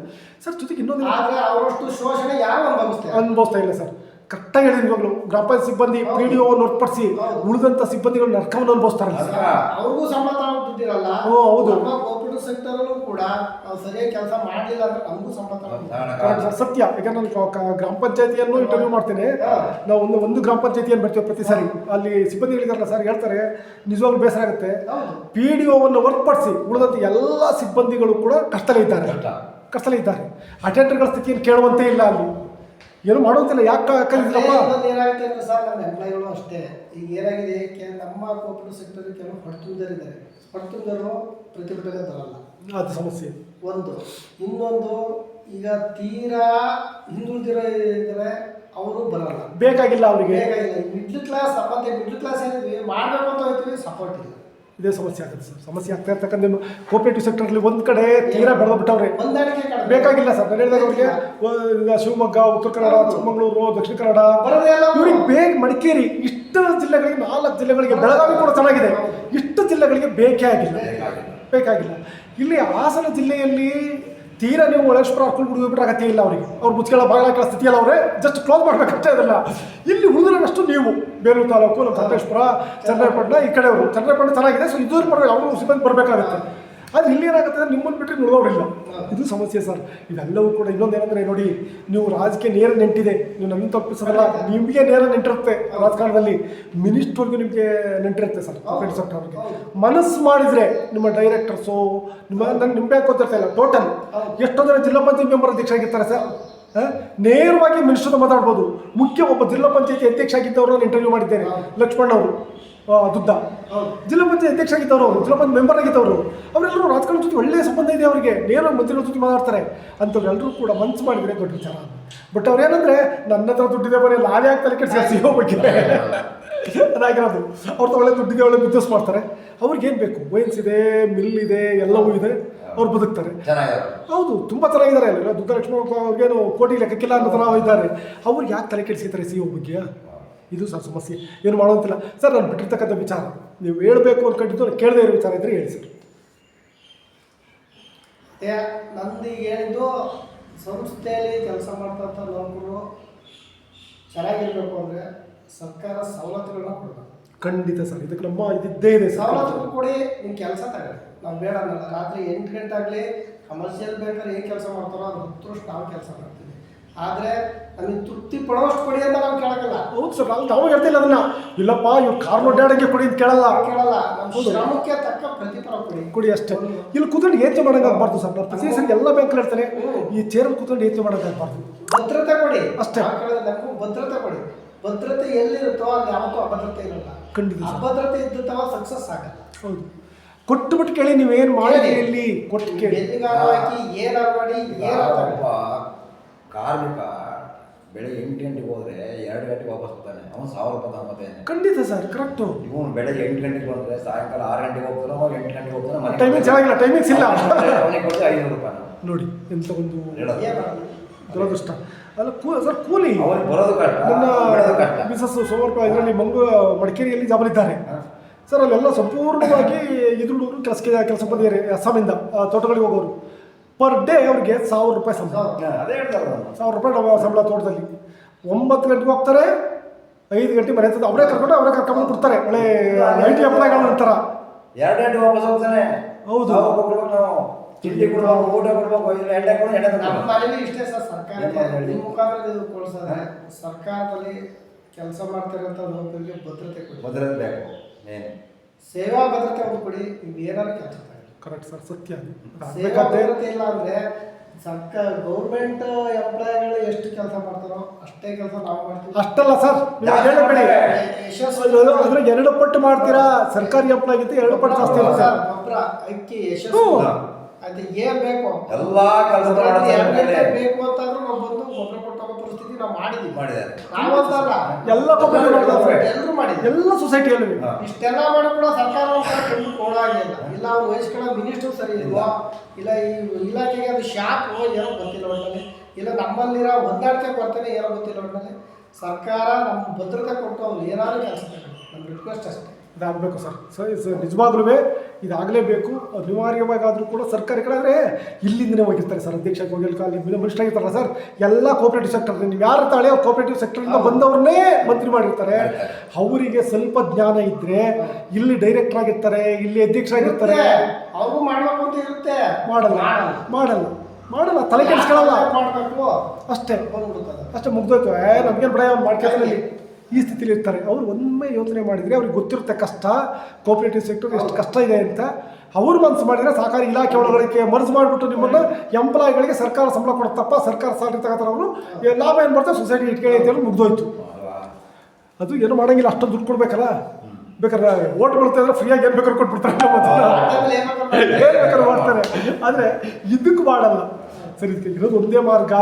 ಸರ್. ಜೊತೆಗೆ ಇನ್ನೊಂದು, ಆದರೆ ಅವರಷ್ಟು ಶೋಷಣೆ ಯಾರು ಅನುಭವಿಸ್ತಾ ಇಲ್ಲ ಸರ್. ಕರೆಕ್ಟಾಗಿ ಹೇಳಿದ್ವಿ. ಇವಾಗಲೂ ಗ್ರಾಮ ಪಂಚಾಯತ್ ಸಿಬ್ಬಂದಿ PDO ಹೊರತುಪಡಿಸಿ ಉಳಿದಂಥ ಸಿಬ್ಬಂದಿಗಳು ನರ್ಕವನ್ನು ಅನುಭವಿಸ್ತಾರಲ್ಲ, ಅವ್ರಿಗೂ ಸಂಬಳ ತಗೊಂಡಿದ್ದೀರಲ್ಲ. ಹೌದು. ನಮ್ಮ ಕೋಆಪರೇಟಿವ್ ಸೆಕ್ಟರಲ್ಲೂ ಕೂಡ ನಾವು ಸರಿಯಾಗಿ ಕೆಲಸ ಮಾಡಲಿಲ್ಲ ಅಂದ್ರೆ ನಮಗೂ ಸಂಬಳ ತಗೊಂಡು ಸತ್ಯ. ಯಾಕಂದ್ರೆ ನಾನು ಗ್ರಾಮ ಪಂಚಾಯತಿಯನ್ನು ಇಂಟರ್ವ್ಯೂ ಮಾಡ್ತೇನೆ. ನಾವು ಒಂದು ಗ್ರಾಮ ಪಂಚಾಯತಿಯನ್ನು ಬರ್ತೀವಿ ಪ್ರತಿ ಸಾರಿ. ಅಲ್ಲಿ ಸಿಬ್ಬಂದಿಗಳಿದಾರಲ್ಲ ಸರ್, ಹೇಳ್ತಾರೆ ನಿಜವಾಗ್ಲೂ ಬೇಸರ ಆಗುತ್ತೆ. PDOವನ್ನು ಹೊರತುಪಡಿಸಿ ಉಳಿದಂಥ ಎಲ್ಲ ಸಿಬ್ಬಂದಿಗಳು ಕೂಡ ಕಷ್ಟದಲ್ಲೇ ಇದ್ದಾರೆ. ಅಟೆಂಡರ್ಗಳ ಸ್ಥಿತಿಯನ್ನು ಕೇಳುವಂತೆ ಇಲ್ಲ. ಅಲ್ಲಿ ಏನು ಮಾಡೋದಿಲ್ಲ. ಯಾಕೆ ಕಲಿದ್ರಪ್ಪ? ಏನಾಗುತ್ತೆ ಅಂದ್ರೆ ಸರ್ ನಮ್ಮ ಎಂಪ್ಲಾಯ್ಗಳು ಅಷ್ಟೇ. ಈಗ ಏನಾಗಿದೆ, ನಮ್ಮ ಕೋಆಪರೇಟಿವ್ ಸೆಕ್ಟರ್ ಕೆಲವು ಹೊರತುಂದರಿದ್ದಾರೆ. ಹೊರತುಂಗರು ಪ್ರತಿಭಟನೆ ಬರಲ್ಲ, ಅದು ಸಮಸ್ಯೆ. ಒಂದು. ಇನ್ನೊಂದು, ಈಗ ತೀರಾ ಹಿಂದುಳಿದಿರೋ ಇದ್ದಾರೆ ಅವರು ಬರಲ್ಲ, ಬೇಕಾಗಿಲ್ಲ ಅವರಿಗೆ. ಬೇಕಾಗಿಲ್ಲ. ಮಿಡ್ಲ್ ಕ್ಲಾಸ್ ಮತ್ತೆ ಮಿಡ್ಲ್ ಕ್ಲಾಸ್ ಏನಿದ್ವಿ ಮಾಡಬೇಕು ಅಂತ ಹೋಗ್ತೀವಿ, ಸಪೋರ್ಟ್ ಇಲ್ಲ. ಇದೇ ಸಮಸ್ಯೆ ಆಗುತ್ತೆ ಸರ್. ಸಮಸ್ಯೆ ಆಗ್ತಾ ಇರ್ತಕ್ಕಂಥ ಕೋಆಪರೇಟಿವ್ ಸೆಕ್ಟರ್ಲಿ ಒಂದು ಕಡೆ ತೀರಾ ಬೆಳೆದ್ಬಿಟ್ಟವ್ರೆ, ಹೊಂದಾಣಿಕೆ ಬೇಕಾಗಿಲ್ಲ ಸರ್. ನಾನು ಹೇಳಿದಾಗ ಅವ್ರಿಗೆ ಶಿವಮೊಗ್ಗ, ಉತ್ತರ ಕನ್ನಡ, ಚಿಕ್ಕಮಗಳೂರು, ದಕ್ಷಿಣ ಕನ್ನಡ, ಇವ್ರಿಗೆ ಬೇಗ ಮಡಿಕೇರಿ ಇಷ್ಟು ಜಿಲ್ಲೆಗಳಿಗೆ, 4 ಜಿಲ್ಲೆಗಳಿಗೆ, ಬೆಳಗಾವಿ ಕೂಡ ಚೆನ್ನಾಗಿದೆ, ಇಷ್ಟು ಜಿಲ್ಲೆಗಳಿಗೆ ಬೇಕಾಗಿಲ್ಲ. ಇಲ್ಲಿ ಹಾಸನ ಜಿಲ್ಲೆಯಲ್ಲಿ ತೀರಾ ನೀವು ಒಳೇಶ್ವರ ಹಾಕೊಂಡು ಹುಡುಗಿಬಿಟ್ರೆ ಅಗತ್ಯ ಇಲ್ಲ ಅವರಿಗೆ. ಅವ್ರು ಮುಚ್ಕೊಳ್ಳೋ ಬಾಗಿಲ ಸ್ಥಿತಿಯಲ್ಲ, ಅವರೇ ಜಸ್ಟ್ ಕ್ಲೋಸ್ ಮಾಡಬೇಕಷ್ಟೇ. ಅದಲ್ಲ ಇಲ್ಲಿ ಹುಡುಗರಷ್ಟು ನೀವು ಬೇಲೂರು ತಾಲೂಕು, ನಮ್ಮ ಸಂಕೇಶ್ವರ, ಚನ್ನರಾಯಪಟ್ಟಣ ಈ ಕಡೆ ಅವರು. ಚನ್ನರಾಯಪಟ್ಟಣ ಚೆನ್ನಾಗಿದೆ, ಸೊ ಇದ್ರ ಬರಬೇಕು, ಅವರು ಸಿಬ್ಬಂದಿ ಬರಬೇಕಾಗುತ್ತೆ. ಆದರೆ ಇಲ್ಲಿ ಏನಾಗುತ್ತೆ, ನಿಮ್ಮನ್ನು ಬಿಟ್ಟರೆ ನೋಡೋರಿಲ್ಲ. ಇದು ಸಮಸ್ಯೆ ಸರ್. ಇವೆಲ್ಲವೂ ಕೂಡ ಇನ್ನೊಂದು ಏನಂದರೆ ನೋಡಿ, ನೀವು ರಾಜಕೀಯ ನೇರ ನೆಂಟಿದೆ, ನೀವು ನನ್ನ ತಪ್ಪಿಸೋದಲ್ಲ, ನಿಮಗೆ ನೇರ ನೆಂಟಿರುತ್ತೆ ರಾಜಕಾರಣದಲ್ಲಿ. ಮಿನಿಸ್ಟ್ರಿಗೂ ನಿಮಗೆ ನೆಂಟಿರುತ್ತೆ ಸರ್, ಕೋಆಪರೇಟಿವ್ ಸೆಕ್ಟರ್ ಅವ್ರಿಗೆ. ಮನಸ್ಸು ಮಾಡಿದರೆ ನಿಮ್ಮ ಡೈರೆಕ್ಟರ್ಸು ನಿಮ್ಮ ಬ್ಯಾಂಕ್ ಗೊತ್ತಿರ್ತಾ ಇಲ್ಲ, ಟೋಟಲ್ ಎಷ್ಟೋ ಜನ ಜಿಲ್ಲಾ ಪಂಚಾಯತ್ ಮೆಂಬರ್ ಅಧ್ಯಕ್ಷ ಆಗಿರ್ತಾರೆ ಸರ್. ನೇರವಾಗಿ ಮಿನಿಸ್ಟರ್ ಮಾತಾಡ್ಬೋದು. ಒಬ್ಬ ಜಿಲ್ಲಾ ಪಂಚಾಯತಿ ಅಧ್ಯಕ್ಷ ಆಗಿದ್ದವರು ನಾನು ಇಂಟರ್ವ್ಯೂ ಮಾಡಿದ್ದೇನೆ, ಲಕ್ಷ್ಮಣ್ ಅವರು ದುದ್ದ. ಜಿಲ್ಲಾ ಪಂಚಾಯತ್ ಅಧ್ಯಕ್ಷ ಆಗಿದ್ದವರು, ಅವರು ಜಿಲ್ಲಾ ಪಂಚಾಯತ್ ಮೆಂಬರ್ ಆಗಿದ್ದವರು. ಅವರೆಲ್ಲರೂ ರಾಜಕಾರಣದ ಜೊತೆ ಒಳ್ಳೆಯ ಸಂಬಂಧ ಇದೆ ಅವರಿಗೆ, ನೇರವಾಗಿ ಮಂತ್ರಿಗಳ ಜೊತೆ ಮಾತಾಡ್ತಾರೆ. ಅಂಥವ್ರೆಲ್ಲರೂ ಕೂಡ ಮನಸ್ಸು ಮಾಡಿದರೆ ದೊಡ್ಡ ವಿಚಾರ. ಬಟ್ ಅವ್ರೇನಂದರೆ ನನ್ನ ಹತ್ರ ದುಡ್ಡಿದೆ ಬರೀ ಲಾರಿ ಆಗ್ತಾರೆ ಕೆಡಿಸಿ ಸಿಗೋ ಬಗ್ಗೆ ಅದಾಗಿರೋದು. ಅವ್ರ ಒಳ್ಳೆ ದುಡ್ಡಿದೆ, ಒಳ್ಳೆ ಬಿಸ್ನೆಸ್ ಮಾಡ್ತಾರೆ. ಅವ್ರಿಗೇನು ಬೇಕು, ವೈನ್ಸ್ ಇದೆ, ಮಿಲ್ ಇದೆ, ಎಲ್ಲವೂ ಇದೆ, ಅವ್ರು ಬದುಕ್ತಾರೆ. ಹೌದು, ತುಂಬ ಚೆನ್ನಾಗಿದ್ದಾರೆ. ಅಲ್ಲ ದುಡ್ಡ ಲಕ್ಷ್ಮಣ ಅವ್ರಿಗೇನು ಕೋಟಿ ಲೆಕ್ಕಕ್ಕಿಲ್ಲ ಅನ್ನೋ ಥರ ಇದ್ದಾರೆ. ಅವ್ರಿಗೆ ಯಾಕೆ ತಲೆ ಕೆಡಿಸಿದ್ದಾರೆ ಸಿ ಒ ಬಗ್ಗೆ? ಇದು ಸರ್ ಸಮಸ್ಯೆ. ಏನು ಮಾಡೋಂತಿಲ್ಲ ಸರ್. ನಾನು ಬಿಟ್ಟಿರ್ತಕ್ಕಂಥ ವಿಚಾರ ನೀವು ಹೇಳಬೇಕು ಅಂದ್ಕೊಂಡಿದ್ದು, ನಾನು ಕೇಳದೇ ಇರೋ ವಿಚಾರ ಇದ್ದರೆ ಹೇಳಿ ಸರ್. ನಂದು ಹೇಳಿದ್ದು, ಸಂಸ್ಥೆಯಲ್ಲಿ ಕೆಲಸ ಮಾಡ್ತಂಥ ನೌಕರರು ಚೆನ್ನಾಗಿರ್ಬೇಕು ಅಂದರೆ ಸರ್ಕಾರ ಸವಲತ್ತುಗಳನ್ನ ಕೊಡಬೇಕು. ಖಂಡಿತ ಸರ್, ಇದಕ್ಕೆ ನಮ್ಮ ಇದ್ದೇ ಇದೆ. ಸವಲತ್ತು ಕೊಡಿ, ನಿಮ್ಮ ಕೆಲಸ ತಗೊಳ್ಳಿ. ನಾವು ಬೇಡ ಅನ್ನಲ್ಲ. ರಾತ್ರಿ 8 ಗಂಟೆ ಆಗಲಿ ಕಮರ್ಷಿಯಲ್ ಬೇಕಾದ್ರೆ ಏನು ಕೆಲಸ ಮಾಡ್ತಾರೋ ಅದು 10 ನಾವು ಕೆಲಸ ಮಾಡ್ತೀವಿ. ಆದರೆ ನಮಗೆ ತೃಪ್ತಿ ಪಡೋಷ್ಟು ಕೊಡಿ ಅಂತ ನಾವು ಕೇಳೋಕ್ಕಲ್ಲ. ಹೌದು ಸರ್, ನಾವು ಹೇಳ್ತಿಲ್ಲ ಅದನ್ನ. ಇಲ್ಲಪ್ಪ ಇವ್ರು ಕಾರ್ ನೋಡ್ಯಾಡಕ್ಕೆ ಕೊಡಿ ಅಂತ ಕೇಳಲ್ಲ. ನಮ್ಮ ಶ್ರಮಕ್ಕೆ ತಕ್ಕ ಪ್ರತಿಫಲ ಕೊಡಿ ಅಷ್ಟೇ. ಇಲ್ಲಿ ಕೂತ್ಕೊಂಡು ಯೋಚನೆ ಮಾಡೋಕ್ಕಾಗಬಾರ್ದು ಸರ್. ನಾನು ಪ್ರತಿ ಸರಿ ಎಲ್ಲ ಬ್ಯಾಂಕಲ್ಲಿ ಹೇಳ್ತಾನೆ, ಈ ಚೇರಲ್ಲಿ ಕೂತ್ಕೊಂಡು ಯೋಚನೆ ಮಾಡೋಕ್ಕಾಗಬಾರ್ದು. ಭದ್ರತೆ ಕೊಡಿ ಅಷ್ಟೇ. ನಮಗೂ ಭದ್ರತೆ ಕೊಡಿ. ಭದ್ರತೆ ಎಲ್ಲಿರುತ್ತೋ ಅಲ್ಲಿ ಯಾವತ್ತೂ ಅಭದ್ರತೆ ಇರಲ್ಲ. ಖಂಡಿತ ಅಭದ್ರತೆ ಇದ್ದ ಸಕ್ಸಸ್ ಆಗಲ್ಲ. ಹೌದು, ಕೊಟ್ಟುಬಿಟ್ಟು ಕೇಳಿ, ನೀವೇನು ಮಾಡಿ ಇಲ್ಲಿ ಕೊಟ್ಟು ಕೇಳಿ. ಎಲ್ಲಿಗಾರು ಹಾಕಿ ಏನಾರು ಮಾಡಿ ಕಾರ್ಮಿಕ ಬೆಳಗ್ಗೆ 8 ಗಂಟೆಗೆ ಹೋದ್ರೆ 2 ಗಂಟೆಗೆ ವಾಪಸ್ ಬರ್ತಾನೆ, ಅವನು 1000 ರೂಪಾಯಿ ತಗೊಂಬತ್ತೇನೆ. ಖಂಡಿತ ಸರ್, ಕರೆಕ್ಟು. ಇವನು ಬೆಳಗ್ಗೆ 8 ಗಂಟೆಗೆ ಬಂದರೆ ಸಾಯಂಕಾಲ 6 ಗಂಟೆಗೆ ಹೋಗ್ತಾನೆ, ಅವಾಗ 8 ಗಂಟೆಗೆ ಹೋಗ್ತಾನೆ. ಟೈಮಿಂಗ್ ಚೆನ್ನಾಗಿಲ್ಲ, ಟೈಮಿಂಗ್ಸ್ ಇಲ್ಲ. ಅವನಿಗೆ ಕೊಟ್ಟು 500 ರೂಪಾಯಿ ನೋಡಿ ಎಂತ ಒಂದು ದುರದೃಷ್ಟ ಅಲ್ಲ. ಸರ್ ಕೂಲಿ ಅವ್ರಿಗೆ ಬರೋದು ಕಷ್ಟ. ನನ್ನ ಮಿಸಸ್ ಸೋಮವಾರ ಇದರಲ್ಲಿ ಮಡಿಕೇರಿಯಲ್ಲಿ ಜಾಬಲಿದ್ದಾರೆ ಸರ್. ಅಲ್ಲೆಲ್ಲ ಸಂಪೂರ್ಣವಾಗಿ ಇದ್ರ ಹುಡುಗರು ಕೆಲಸ ಬಂದಿದ್ದಾರೆ ಅಸ್ಸಾಮಿಂದ, ತೋಟಗಳಿಗೆ ಹೋಗೋರು. ಪರ್ ಡೇ ಅವ್ರಿಗೆ 1000 ರೂಪಾಯಿ ಸಂಬಳ. ಅದೇ ಹೇಳ್ತಾರೆ, 1000 ರೂಪಾಯಿ ಸಂಬಳ ತೋಟದಲ್ಲಿ. 9 ಗಂಟೆಗೆ ಹೋಗ್ತಾರೆ, 5 ಗಂಟೆ ಮನೆ ಹತ್ತದ ಅವರೇ ಕರ್ಕೊಂಡು ಬಿಡ್ತಾರೆ. ಒಳ್ಳೆ IT ಅಪ್ಲೈಗಳ ನಂತರ 2 ಗಂಟೆಗೆ ವಾಪಸ್ ಹೋಗ್ತಾನೆ. ಹೌದು, ನಾವು ತಿಂಡಿ ಕೊಡ್ಬೇಕು, ಊಟ ಕೊಡ್ಬೇಕು, ಇಲ್ಲ ಎಣ್ಣೆ ಕೊಡು, ಎಣ್ಣೆ ನಮ್ಮ ಮನೇಲಿ ಇಷ್ಟೇ ಸರ್. ಸರ್ಕಾರಕ್ಕೆ ನಿಮ್ಮ ಮುಖಾಂತರ ನೀವು ಕೊಡ್ಸೋದ್ರೆ ಸರ್ಕಾರದಲ್ಲಿ ಕೆಲಸ ಮಾಡ್ತಿರೋಂಥ ನೌಕರಿಗೆ ಭದ್ರತೆ ಕೊಡಿ. ಭದ್ರತೆ ಬೇಕು, ಸೇವಾ ಭದ್ರತೆ ಒಂದು ಕೊಡಿ. ನೀವು ಏನಾದ್ರು ಕೆಲಸ ಕರೆಕ್ಟ್ ಸರ್, ಸತ್ಯ. ಸೇವಾ ಭದ್ರತೆ ಇಲ್ಲ ಅಂದರೆ ಗೌರ್ಮೆಂಟ್ ಎಂಪ್ಲಾಯಿಗಳು ಎಷ್ಟು ಕೆಲಸ ಮಾಡ್ತಾರೋ ಅಷ್ಟೇ ಕೆಲಸ ನಾವು ಮಾಡ್ತೀವಿ. ಅಷ್ಟಲ್ಲ ಸರ್, ಹೇಳಬೇಡಿ. ಅದ್ರ 2 ಪಟ್ಟು ಮಾಡ್ತೀರಾ. ಸರ್ಕಾರಿ ಎಂಪ್ಲಾಯ್ ಗಿಂತ 2 ಪಟ್ಟು ಜಾಸ್ತಿ ಇರುತ್ತೆ. ಗೊಬ್ಬರ, ಅಕ್ಕಿ, ಯಶಸ್ಸು ಅದು ಏನ್ ಬೇಕು ಎಲ್ಲಾ ಕೆಲಸ ಬೇಕು ಅಂತಂದ್ರೂ ನಾವು ಬಂದು ಗೊಬ್ಬರ ಕೊಟ್ಟೋ ಪರಿಸ್ಥಿತಿ ನಾವು ಮಾಡಿದ್ದಾರೆ. ನಾವಂತಲ್ಲ, ಎಲ್ಲ ಎಲ್ಲರೂ ಮಾಡಿದ್ರು, ಎಲ್ಲ ಸೊಸೈಟಿಯಲ್ಲಿ. ಇಷ್ಟೆಲ್ಲ ಮಾಡಿ ಕೂಡ ಸರ್ಕಾರ ಕೊಡಾಗಿಲ್ಲ. ಇಲ್ಲ ಅವ್ರು ವಹಿಸ್ಕೊಳ್ಳೋ ಮಿನಿಸ್ಟರ್ ಸರಿ ಇಲ್ವಾ, ಇಲ್ಲ ಈ ಇಲಾಖೆಗೆ ಅದು ಶಾಪ್ ಏನೋ ಗೊತ್ತಿಲ್ಲ ಒಟ್ಟಲ್ಲಿ, ಇಲ್ಲ ನಮ್ಮಲ್ಲಿರೋ ಹೊಂದಾಣಿಕೆ ಕೊಡ್ತಾನೆ ಏನೋ ಗೊತ್ತಿಲ್ಲ ಒಟ್ಟಲ್ಲಿ. ಸರ್ಕಾರ ನಮ್ಮ ಭದ್ರತೆ ಕೊಟ್ಟು ಅವ್ರು ಏನಾದ್ರು ಕೆಲಸ ತಗೊಳ್ಳಿ, ನಮ್ಮ ರಿಕ್ವೆಸ್ಟ್ ಅಷ್ಟೇ. ಇದಾಗಬೇಕು ಸರ್. ನಿಜವಾಗ್ಲೂ ಇದಾಗಲೇಬೇಕು. ಅನಿವಾರ್ಯವಾಗಾದರೂ ಕೂಡ ಸರ್ಕಾರಿ ಕಡೆ ಅಂದರೆ ಇಲ್ಲಿಂದನೇ ಹೋಗಿರ್ತಾರೆ ಸರ್. ಅಧ್ಯಕ್ಷ ಹೋಗಿ ಅಲ್ಲಿ ಮಿನಿಸ್ಟರ್ ಆಗಿರ್ತಾರಲ್ಲ ಸರ್, ಎಲ್ಲ ಕೋಆಪರೇಟಿವ್ ಸೆಕ್ಟರ್. ನೀವು ಯಾರು ತಾಳೆ ಕೋಆಪರೇಟಿವ್ ಸೆಕ್ಟರಿಂದ ಬಂದವ್ರನ್ನೇ ಮಂತ್ರಿ ಮಾಡಿರ್ತಾರೆ. ಅವರಿಗೆ ಸ್ವಲ್ಪ ಜ್ಞಾನ ಇದ್ದರೆ ಇಲ್ಲಿ ಡೈರೆಕ್ಟರ್ ಆಗಿರ್ತಾರೆ, ಇಲ್ಲಿ ಅಧ್ಯಕ್ಷರಾಗಿರ್ತಾರೆ. ಅವರು ಮಾಡಬೇಕು ಅಂತ ಇರುತ್ತೆ, ಮಾಡಲ್ಲ ತಲೆ ಕೆಡಿಸ್ಕೊಳ್ಳಲ್ಲ. ಮಾಡಬೇಕು ಅಷ್ಟೇ ಮುಗ್ದೋಯ್ತು. ನಮಗೇನು ಬಿಡ ಮಾಡ್ಕೊಳ್ಳಿ ಈ ಸ್ಥಿತಿಲಿ ಇರ್ತಾರೆ. ಅವರು ಒಮ್ಮೆ ಯೋಚನೆ ಮಾಡಿದರೆ ಅವ್ರಿಗೆ ಗೊತ್ತಿರುತ್ತೆ ಕಷ್ಟ, ಕೋಆಪರೇಟಿವ್ ಸೆಕ್ಟರ್ ಎಷ್ಟು ಕಷ್ಟ ಇದೆ ಅಂತ. ಅವ್ರು ಮನಸ್ಸು ಮಾಡಿದರೆ ಸಹಕಾರಿ ಇಲಾಖೆ ಒಳಗಡೆ ಮರ್ಜ್ ಮಾಡಿಬಿಟ್ಟು ನಿಮ್ಮನ್ನು ಎಂಪ್ಲಾಯಿಗಳಿಗೆ ಸರ್ಕಾರ ಸಂಬಳ ಕೊಡುತ್ತಪ್ಪ, ಸರ್ಕಾರ ಸ್ಯಾಲರಿ ತಗೋತಾರೆ. ಅವರು ಲಾಭ ಏನು ಮಾಡ್ತಾರೆ, ಸೊಸೈಟಿ ಇಟ್ಕೊಳ್ಳಿ ಅಂತೇಳಿ ಮುಗ್ದೋಯ್ತು. ಅದು ಏನು ಮಾಡೋಂಗಿಲ್ಲ, ಅಷ್ಟೊಂದು ದುಡ್ಡು ಕೊಡಬೇಕಲ್ಲ. ಬೇಕಾದ್ರೆ ಓಟ್ ಬೀಳ್ತಾ ಇದ್ರೆ ಫ್ರೀಯಾಗಿ ಏನು ಬೇಕಾದ್ರೆ ಕೊಟ್ಬಿಡ್ತಾರೆ ಏನು ಬೇಕಾದ್ರೆ ಮಾಡ್ತಾರೆ. ಆದರೆ ಇದಕ್ಕೆ ಮಾಡಲ್ಲ ಸರಿ. ಇದಕ್ಕೆ ಇರೋದು ಒಂದೇ ಮಾರ್ಗ.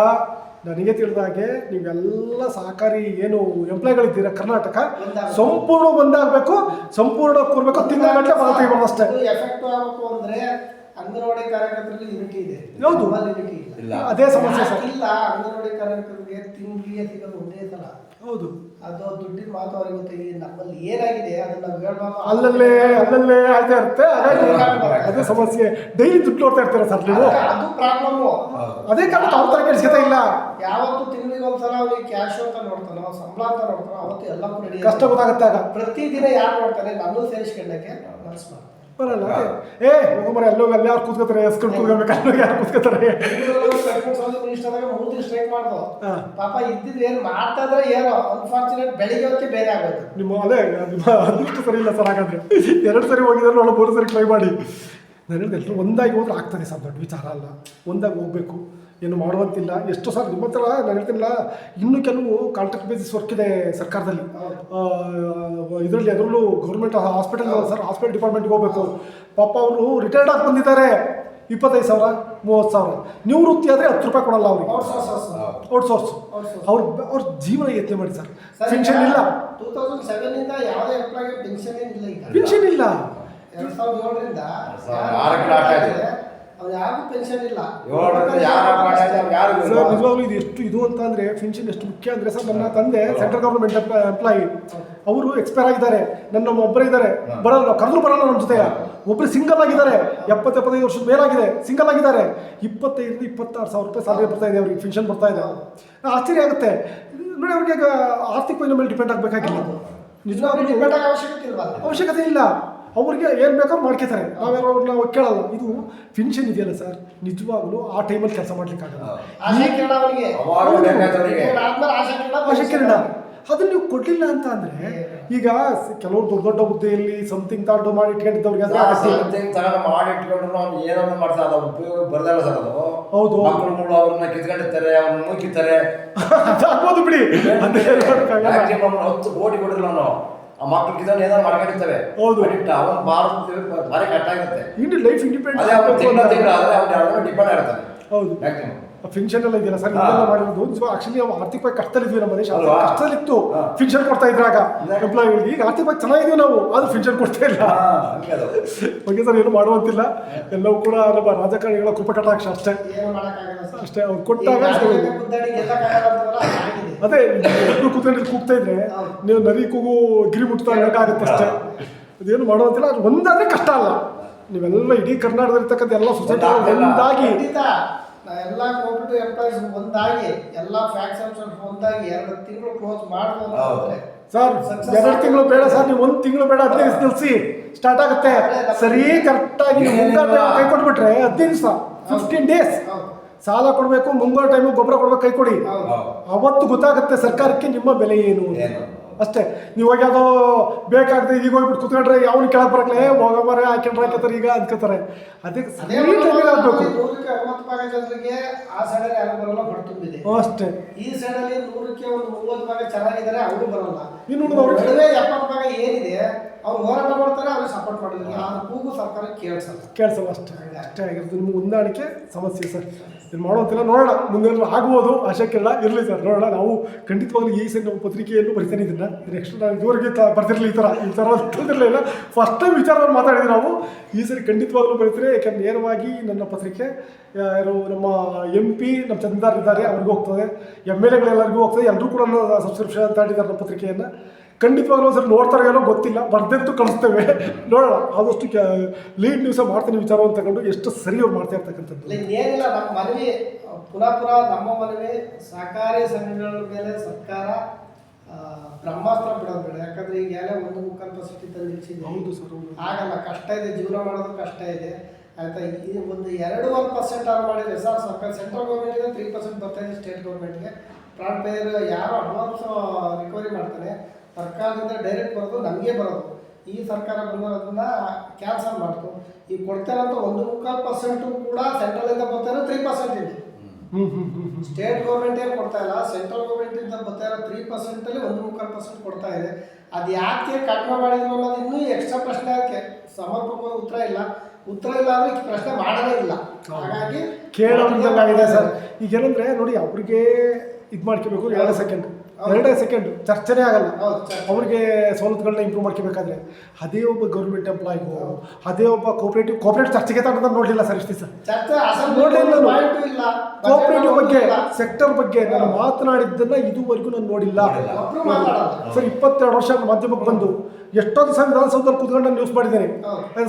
ನನಗೆ ತಿಳಿದಾಗೆ ನೀವೆಲ್ಲ ಸಹಕಾರಿ ಏನು ಎಂಪ್ಲಾಯ್ಗಳಿದ್ದೀರಾ ಕರ್ನಾಟಕ ಸಂಪೂರ್ಣ ಒಂದಾಗಬೇಕು, ಸಂಪೂರ್ಣ ಕೂರ್ಬೇಕು, ತಿಂಗಳಗಟ್ಟಲೆ ಬರ ತೆಗಿಬಾರ್ದು ಅಷ್ಟೇ. ಎಫೆಕ್ಟ್ ಆಗಬೇಕು ಅಂದ್ರೆ ಅಂಗನವಾಡಿ ಕಾರ್ಯಕರ್ತರಲ್ಲಿ ಯೂನಿಟಿ ಇದೆ. ಹೌದು, ಯೂನಿಟಿ ಇಲ್ಲ, ಅದೇ ಸಮಸ್ಯೆ ಸರ್. ಇಲ್ಲ ಅಂಗನವಾಡಿ ಕಾರ್ಯಕರ್ತರಿಗೆ ತಿಂಗಳಿಗೆ ಸಿಗೋದು ಒಂದೇ ಸಲ. ಹೌದು, ಅದು ದುಡ್ಡಿನ ಮಾತು ಅವ್ರಿಗೆ ಗೊತ್ತಿದೆ. ನಮ್ಮಲ್ಲಿ ಏನಾಗಿದೆ ಅದನ್ನ ಹೇಳ್ಬಾರ್ದು. ಅಲ್ಲಲ್ಲೇ ಆಗ್ತಾ ಇರುತ್ತೆ. ಅದೇ ಸಮಸ್ಯೆ. ಡೈಲಿ ದುಡ್ಡು ನೋಡ್ತಾ ಇರ್ತೀರಾ ಸರ್ ನೀವು, ಅದು ಪ್ರಾಬ್ಲಮ್. ಅದೇ ಕಾರಣ ಅವ್ರ ತರ ಕೆಲ್ಸಕ್ಕೆ ಇಲ್ಲ. ಯಾವತ್ತು ತಿಂಗಳಿಗೆ ಒಂದ್ಸಲ ಅವ್ರಿಗೆ ಕ್ಯಾಶ್ ಅಂತ ನೋಡ್ತಾನೋ, ಸಂಬಳ ಅಂತ ನೋಡ್ತಾನೋ, ಅವತ್ತು ಎಲ್ಲ ರೆಡಿ. ಕಷ್ಟ ಗೊತ್ತಾಗುತ್ತೆ ಆಗ. ಪ್ರತಿದಿನ ಯಾರು ನೋಡ್ತಾನೆ, ನನ್ನೂ ಸೇರಿಸ್ಕೊಂಡಕ್ಕೆ ಮನಸ್ಸು ಮಾಡ್ತಾರೆ. ಬರಲ್ಲ. ಹೋಗ್ಬರ ಎಲ್ಲೋಗಿ ಅಲ್ಲಿ ಯಾರು ಕೂತ್ಕೋತಾರೆ, ಎಸ್ಕೊಂಡು ಕೂತ್ಕೋಬೇಕು, ಅಲ್ಲೋಗಿ ಯಾರು ಕೂತ್ಕೋತಾರೆ. ಸ್ಟ್ರೈಕ್ ಮಾಡ್ದು ಪಾಪ ಇದ್ದಿದ್ದು ಏನು ಮಾಡ್ತಾ ಇದ್ರೆ ಏನೋ ಅನ್ಫಾರ್ಚುನೇಟ್ ಬೆಳಿಗ್ಗೆ ಹೊತ್ತಿಗೆ ಬೇರೆ ಆಗೋದು. ನಿಮ್ಮ ಅದೃಷ್ಟ ಸರಿ ಇಲ್ಲ ಸರ್. ಹಾಗಾದ್ರೆ 2 ಸರಿ ಹೋಗಿದ್ರೆ 3 ಸರಿ ಟ್ರೈ ಮಾಡಿ. ನಾನು ಹೇಳಿದೆ ಎಲ್ಲರೂ ಒಂದಾಗಿ ಹೋದ್ರೆ ಆಗ್ತದೆ ಸರ್, ದೊಡ್ಡ ವಿಚಾರ ಅಲ್ಲ. ಒಂದಾಗಿ ಹೋಗ್ಬೇಕು, ಏನು ಮಾಡುವಂತಿಲ್ಲ. ಎಷ್ಟು ಸರ್ ನಿಮ್ಮ ಹತ್ರ ನಾನು ಹೇಳ್ತಿಲ್ಲ, ಇನ್ನೂ ಕೆಲವು ಕಾಂಟ್ರಾಕ್ಟ್ ಬೇಸಿಸ್ ವರ್ಕ್ ಇದೆ ಸರ್ಕಾರದಲ್ಲಿ. ಇದರಲ್ಲಿ ಅದರಲ್ಲೂ ಗೌರ್ಮೆಂಟ್ ಹಾಸ್ಪಿಟಲ್ ಸರ್, ಹಾಸ್ಪಿಟಲ್ ಡಿಪಾರ್ಟ್ಮೆಂಟ್ಗೆ ಹೋಗ್ಬೇಕು. ಪಾಪ ಅವರು ರಿಟೈರ್ಡ್ ಆಗಿ ಬಂದಿದ್ದಾರೆ, 25,000 30,000. ನಿವೃತ್ತಿ ಆದರೆ 10 ರೂಪಾಯಿ ಕೊಡಲ್ಲ ಅವ್ರಿಗೆ. ಔಟ್ಸೋರ್ಸ್. ಅವ್ರ ಜೀವನ ಯತ್ನೆ ಮಾಡಿ ಸರ್. ಪೆನ್ಷನ್ ಇಲ್ಲ. 2007 ಇಂದ ಯಾವುದೇ ಎಂಪ್ಲಾಯ್ಗೆ ಪೆನ್ಷನ್ ಇಲ್ಲ. ಈಗ ಪೆನ್ಷನ್ ಇಲ್ಲ. 2007ರಿಂದ ಅವ್ರು ಯಾರಿಗೂ ಪೆನ್ಷನ್ ಇಲ್ಲ. ಸರ್ ನಿಜವಾಗ್ಲೂ ಇದು ಎಷ್ಟು ಇದು ಅಂತ ಅಂದರೆ ಪೆನ್ಷನ್ ಎಷ್ಟು ಮುಖ್ಯ ಅಂದರೆ ಸರ್, ನನ್ನ ತಂದೆ ಸೆಂಟ್ರಲ್ ಗೌರ್ಮೆಂಟ್ ಎಂಪ್ಲಾಯಿ, ಅವರು ಎಕ್ಸ್ಪೈರ್ ಆಗಿದ್ದಾರೆ. ನನ್ನ ಒಬ್ಬರೇ ಇದ್ದಾರೆ, ಬರಲ್ಲ, ಕರೆದ್ರು ಬರಲ್ಲ ನಮ್ಮ ಜೊತೆ. ಒಬ್ಬರು ಸಿಂಗಲ್ ಆಗಿದ್ದಾರೆ, 70-75 ವರ್ಷದ ಮೇಲಾಗಿದೆ, ಸಿಂಗಲ್ ಆಗಿದ್ದಾರೆ. 25,000-26,000 ರೂಪಾಯಿ ಸ್ಯಾಲರಿ ಬರ್ತಾ ಇದೆ ಅವ್ರಿಗೆ, ಪೆನ್ಷನ್ ಬರ್ತಾ ಇದೆ. ಆಶ್ಚರ್ಯ ಆಗುತ್ತೆ ನೋಡಿ. ಅವ್ರಿಗೆ ಆರ್ಥಿಕವಾಗಿ ಮೇಲೆ ಡಿಪೆಂಡ್ ಆಗಬೇಕಾಗಿಲ್ಲ. ನಿಜವಾಗ್ಲೂ ಅವಶ್ಯಕತೆ ಇಲ್ಲ. ಅವ್ರಿಗೆ ಏನು ಬೇಕಾದ್ರೂ ಮಾಡ್ಕೋತಾರೆ, ನಾವ್ಯಾರು ಅವ್ರನ್ನ ಕೇಳಲ್ಲ. ಇದು ಪೆನ್ಷನ್ ಇದೆಯಲ್ಲ ಸರ್, ನಿಜವಾಗ್ಲೂ ಆ ಟೈಮಲ್ಲಿ ಕೆಲಸ ಮಾಡ್ಲಿಕ್ಕಾಗಲ್ಲ. ಆಶೆಕಿರಣ ಅದನ್ನು ನೀವು ಕೊಡಲಿಲ್ಲ ಅಂತ ಅಂದರೆ, ಈಗ ಕೆಲವರು ದೊಡ್ಡ ದೊಡ್ಡ ಹುದ್ದೆಯಲ್ಲಿ ಸಮಥಿಂಗ್ ತಗೊಂಡು ಮಾಡಿ ಇಟ್ಕೊಂಡಿದ್ದವ್ರಿಗೆ ಹೌದು ಅವ್ರನ್ನ ಕಿತ್ಕೊಂಡಿರ್ತಾರೆ, ಅವ್ರನ್ನ ಮೂಕಿರ್ತಾರೆ. ಆಗ್ಬೋದು ಬಿಡಿ, 10 ಕೋಟಿ ಕೊಡಿರಲ್ಲ ನಾವು ಆ ಮಕ್ಕಳು ಕಿತ್ಕೊಂಡು ಏನಾದ್ರು ಮಾಡ್ಕೊಂಡಿರ್ತೇವೆ. ಹೌದು, ಅವನು ಭಾರಿ ಕಷ್ಟ ಆಗುತ್ತೆ. ಇನ್ನು ಲೈಫ್ ಇಂಡಿಪೆಂಡೆಂಟ್ ಡಿಪೆಂಡ್ ಆಗಿರ್ತಾನೆ. ಹೌದು, ಮ್ಯಾಕ್ಸಿಮಮ್ ಫಿನ್ಷನ್ ಎಲ್ಲ ಇದೆಯಲ್ಲ ಸರ್, ಇದೆಲ್ಲ ಮಾಡಿರೋದು ನಿಜವಾಗ. ಆಕ್ಚುಲಿ ನಾವು ಆರ್ಥಿಕವಾಗಿ ಕಷ್ಟದಲ್ಲಿದ್ವಿ, ನಮ್ಮ ದೇಶ ಕಷ್ಟದಲ್ಲಿತ್ತು. ಫಿನ್ಷನ್ ಕೊಡ್ತಾ ಇದ್ರಾಗ ಎಂಪ್ಲಾಯಿಗಳಿಗೆ. ಈಗ ಆರ್ಥಿಕವಾಗಿ ಚೆನ್ನಾಗಿದ್ದೀವಿ ನಾವು, ಅದು ಫಿನ್ಷನ್ ಕೊಡ್ತಾ ಇಲ್ಲ. ಓಕೆ ಸರ್, ಏನು ಮಾಡುವಂತಿಲ್ಲ. ಎಲ್ಲವೂ ಕೂಡ ನಮ್ಮ ರಾಜಕಾರಣಿಗಳ ಕೃಪಾ ಕಟಾಕ್ಷ ಅಷ್ಟೇ. ಅಷ್ಟೇ ಅವ್ರು ಕೊಟ್ಟಾಗ ಅದೇ ಕೂತ್ಕೊಂಡು ಕೂಗ್ತಾ ಇದ್ರೆ ನೀವು ನರಿ ಕೂಗು ಗಿರಿ ಮುಟ್ತಾ ಆಗುತ್ತೆ ಅಷ್ಟೇ. ಅದೇನು ಮಾಡುವಂತಿಲ್ಲ. ಅದು ಒಂದಾದ್ರೆ ಕಷ್ಟ ಅಲ್ಲ. ನೀವೆಲ್ಲ ಇಡೀ ಕರ್ನಾಟಕದಲ್ಲಿರ್ತಕ್ಕಂಥ ಎಲ್ಲ ಸೊಸೈಟಿ ಒಂದಾಗಿ, ಎಲ್ಲ ಕೋಆಪರೇಟಿವ್ ಎಂಪ್ಲಾಯೀಸ್ ಒಂದಾಗಿ, ಎಲ್ಲ ಫ್ಯಾಕ್ಟರ್ಸ್ ಒಂದಾಗಿ 2 ತಿಂಗಳು ಕ್ಲೋಸ್ ಮಾಡ್ಬೋದು ಸರ್. 2 ತಿಂಗಳು ಬೇಡ ಸರ್, ನೀವು 1 ತಿಂಗಳು ಬೇಡ, 15 ದಿವಸ ನಿಲ್ಲಿಸಿ, ಸ್ಟಾರ್ಟ್ ಆಗುತ್ತೆ. ಸರಿ ಕರೆಕ್ಟಾಗಿ ಕೈ ಕೊಟ್ಬಿಟ್ರೆ 15 ದಿವಸ 15 ಡೇಸ್ ಸಾಲ ಕೊಡಬೇಕು, ಮುಂಗಾರು ಟೈಮು ಗೊಬ್ಬರ ಕೊಡ್ಬೇಕು, ಕೈ ಕೊಡಿ. ಅವತ್ತು ಗೊತ್ತಾಗುತ್ತೆ ಸರ್ಕಾರಕ್ಕೆ ನಿಮ್ಮ ಬೆಲೆ ಏನು ಅಷ್ಟೇ. ನೀವು ಹೋಗಿ ಯಾವುದೋ ಬೇಕಾಗದೆ ಈಗ ಹೋಗ್ಬಿಟ್ಟು ಕುತ್ಕೊಂಡ್ರೆ ಯಾವನು ಕೆಳಗೆ ಬರಕ್ಲೆ ಹೋಗಬಾರೆ ಹಾಕ್ತಾರೆ ಈಗ ಅನ್ಕೋತಾರೆ. ಅದಕ್ಕೆ ಜನರಿಗೆ ಆ ಸೈಡಲ್ಲಿ ಯಾರು ಬರಲ್ಲ, ಹೊರತುಂಬಿದೆ ಅಷ್ಟೇ. ಈ ಸೈಡಲ್ಲಿ 100ಕ್ಕೆ ಒಂದು 30 ಭಾಗ ಚೆನ್ನಾಗಿದ್ದಾರೆ, ಅವರು ಬರಲ್ಲ. ಇನ್ನು 70 ಭಾಗ ಏನಿದೆ ಅವ್ರು ಹೋರಾಟ ಮಾಡ್ತಾರೆ, ಅವ್ರಿಗೆ ಸಪೋರ್ಟ್ ಮಾಡೋದಿಲ್ಲ. ಆ ಕೂಗು ಸರ್ಕಾರ ಕೇಳಿಸಲ್ಲ ಅಷ್ಟೇ ಆಗಿರೋದು. ನಿಮ್ಗೆ ಹೊಂದಾಣಿಕೆ ಸಮಸ್ಯೆ ಸರ್. ಇದು ಮಾಡುವಂತಿಲ್ಲ, ನೋಡೋಣ ಮುಂದೆ ಆಗ್ಬೋದು, ಆಶಕ್ಕೆಲ್ಲ ಇರಲಿ ಸರ್, ನೋಡೋಣ. ನಾವು ಖಂಡಿತವಾಗ್ಲೂ ಈ ಸರಿ ನಮ್ಮ ಪತ್ರಿಕೆಯಲ್ಲೂ ಬರಿತಾನೆ ಇದನ್ನು. ನೆಕ್ಸ್ಟ್ ನಾವು ಇದುವರೆಗೆ ಬರ್ತಿರಲಿಲ್ಲ, ಈ ಥರ ತಿಳಿದಿರಲಿಲ್ಲ. ಫಸ್ಟ್ ಟೈಮ್ ವಿಚಾರವನ್ನು ಮಾತಾಡಿದ್ವಿ ನಾವು. ಈ ಸರಿ ಖಂಡಿತವಾಗ್ಲೂ ಬರೀತಾರೆ, ಯಾಕಂದ್ರೆ ನೇರವಾಗಿ ನನ್ನ ಪತ್ರಿಕೆ ಯಾರು ನಮ್ಮ MP ನಮ್ಮ ಚಂದಾರ್ ಇದ್ದಾರೆ ಅವ್ರಿಗೂ ಹೋಗ್ತದೆ, MLA ಎಲ್ಲರಿಗೂ ಹೋಗ್ತದೆ. ಎಲ್ಲರೂ ಕೂಡ ಸಬ್ಸ್ಕ್ರಿಪ್ಷನ್ ಅಂತ ಹೇಳಿದ್ದಾರೆ ನಮ್ಮ ಪತ್ರಿಕೆಯನ್ನು. ಖಂಡಿತವಾಗ್ಲೂ ಸರ್ ನೋಡ್ತಾರೆ ಏನೋ ಗೊತ್ತಿಲ್ಲ, ಬರ್ದಂತೂ ಕಳಿಸ್ತೇವೆ, ನೋಡೋಣ. ಆದಷ್ಟು ಲೀಡ್ ನ್ಯೂಸ ಮಾಡ್ತೀನಿ ವಿಚಾರವನ್ನು ತಗೊಂಡು ಎಷ್ಟು ಸರಿ ಅವ್ರು ಮಾಡ್ತಾ ಇರ್ತಕ್ಕಂಥದ್ದು. ಏನಿಲ್ಲ, ನಮ್ಮ ಮನವಿ ಪುನಃ ನಮ್ಮ ಮನವಿ, ಸಹಕಾರಿ ಸಂಘಗಳ ಮೇಲೆ ಸರ್ಕಾರ ಬ್ರಹ್ಮಾಸ್ತ್ರ ಬಿಡೋದು ಬೇಡ. ಯಾಕಂದ್ರೆ ಈಗ 1.25% ತಂದು ಹೌದು ಸರ್, ಆಗಲ್ಲ, ಕಷ್ಟ ಇದೆ, ಜೀವನ ಮಾಡೋದು ಕಷ್ಟ ಇದೆ ಆಯ್ತಾ. ಈ ಒಂದು 2.5% ಆರು ಮಾಡಿದ್ರೆ ಸರ್, ಸರ್ಕಾರ ಸೆಂಟ್ರಲ್ ಗೌರ್ಮೆಂಟ್ಗೆ 3% ಬರ್ತಾ ಇದೆ, ಸ್ಟೇಟ್ ಗೌರ್ಮೆಂಟ್ಗೆ. ಪ್ರಾಣ ಪೇರ್ ಯಾರು ಅಡ್ವಾನ್ಸ್ ರಿಕವರಿ ಮಾಡ್ತಾನೆ, ಸರ್ಕಾರದಿಂದ ಡೈರೆಕ್ಟ್ ಬರೋದು ನಮಗೆ ಬರೋದು. ಈ ಸರ್ಕಾರ ಬಂದಿರೋದನ್ನ ಕ್ಯಾನ್ಸಲ್ ಮಾಡ್ತು. ಈಗ ಕೊಡ್ತಾರಂತ 1.25% ಕೂಡ ಸೆಂಟ್ರಲಿಂದ ಬರ್ತಾರೆ, 3% ಇದೆ. ಸ್ಟೇಟ್ ಗೌರ್ಮೆಂಟೇ ಕೊಡ್ತಾ ಇಲ್ಲ, ಸೆಂಟ್ರಲ್ ಗೌರ್ಮೆಂಟಿಂದ ಬರ್ತಾ ಇರೋ 3% 1.25% ಕೊಡ್ತಾ ಇದೆ. ಅದು ಯಾಕೆ ಕಡಿಮೆ ಮಾಡಿದ್ರು ಅನ್ನೋದು ಇನ್ನೂ ಎಕ್ಸ್ಟ್ರಾ ಪ್ರಶ್ನೆ, ಅದಕ್ಕೆ ಸಮರ್ಪಕವಾದ ಉತ್ತರ ಇಲ್ಲ ಅಂದರೆ ಈ ಪ್ರಶ್ನೆ ಮಾಡೋದೇ ಇಲ್ಲ. ಹಾಗಾಗಿ ಕೇಳೋದ್ದಂಗಾಗಿದೆ ಸರ್. ಈಗ ಏನಂದ್ರೆ ನೋಡಿ, ಅವ್ರಿಗೆ ಇದು ಮಾಡ್ಕೋಬೇಕು 2 ಸೆಕೆಂಡ್ ಚರ್ಚೆನೇ ಆಗಲ್ಲ. ಅವ್ರಿಗೆ ಸವಲತ್ತುಗಳನ್ನ ಇಂಪ್ರೂವ್ ಮಾಡ್ಕೋಬೇಕಾದ್ರೆ ಅದೇ ಒಬ್ಬ ಗೌರ್ಮೆಂಟ್ ಎಂಪ್ಲಾಯಿಗೂ ಅದೇ ಒಬ್ಬ ಕೋಪರೇಟಿವ್ ಚರ್ಚೆಗೆ ತಗೊಂಡು ನೋಡಲಿಲ್ಲ ಸರ್ ಇಷ್ಟು ದಿವಸ. ಕೋಪರೇಟಿವ್ ಬಗ್ಗೆ ಸೆಕ್ಟರ್ ಬಗ್ಗೆ ನಾನು ಮಾತನಾಡಿದ್ದನ್ನ ಇದುವರೆಗೂ ನಾನು ನೋಡಿಲ್ಲ ಸರ್. 22 ವರ್ಷ ಮಾಧ್ಯಮಕ್ಕೆ ಬಂದು ಎಷ್ಟೋ ದಿವಸ ವಿಧಾನಸೌಧದಲ್ಲಿ ಕೂತ್ಕೊಂಡು ನಾನು ನ್ಯೂಸ್ ಮಾಡಿದ್ದೇನೆ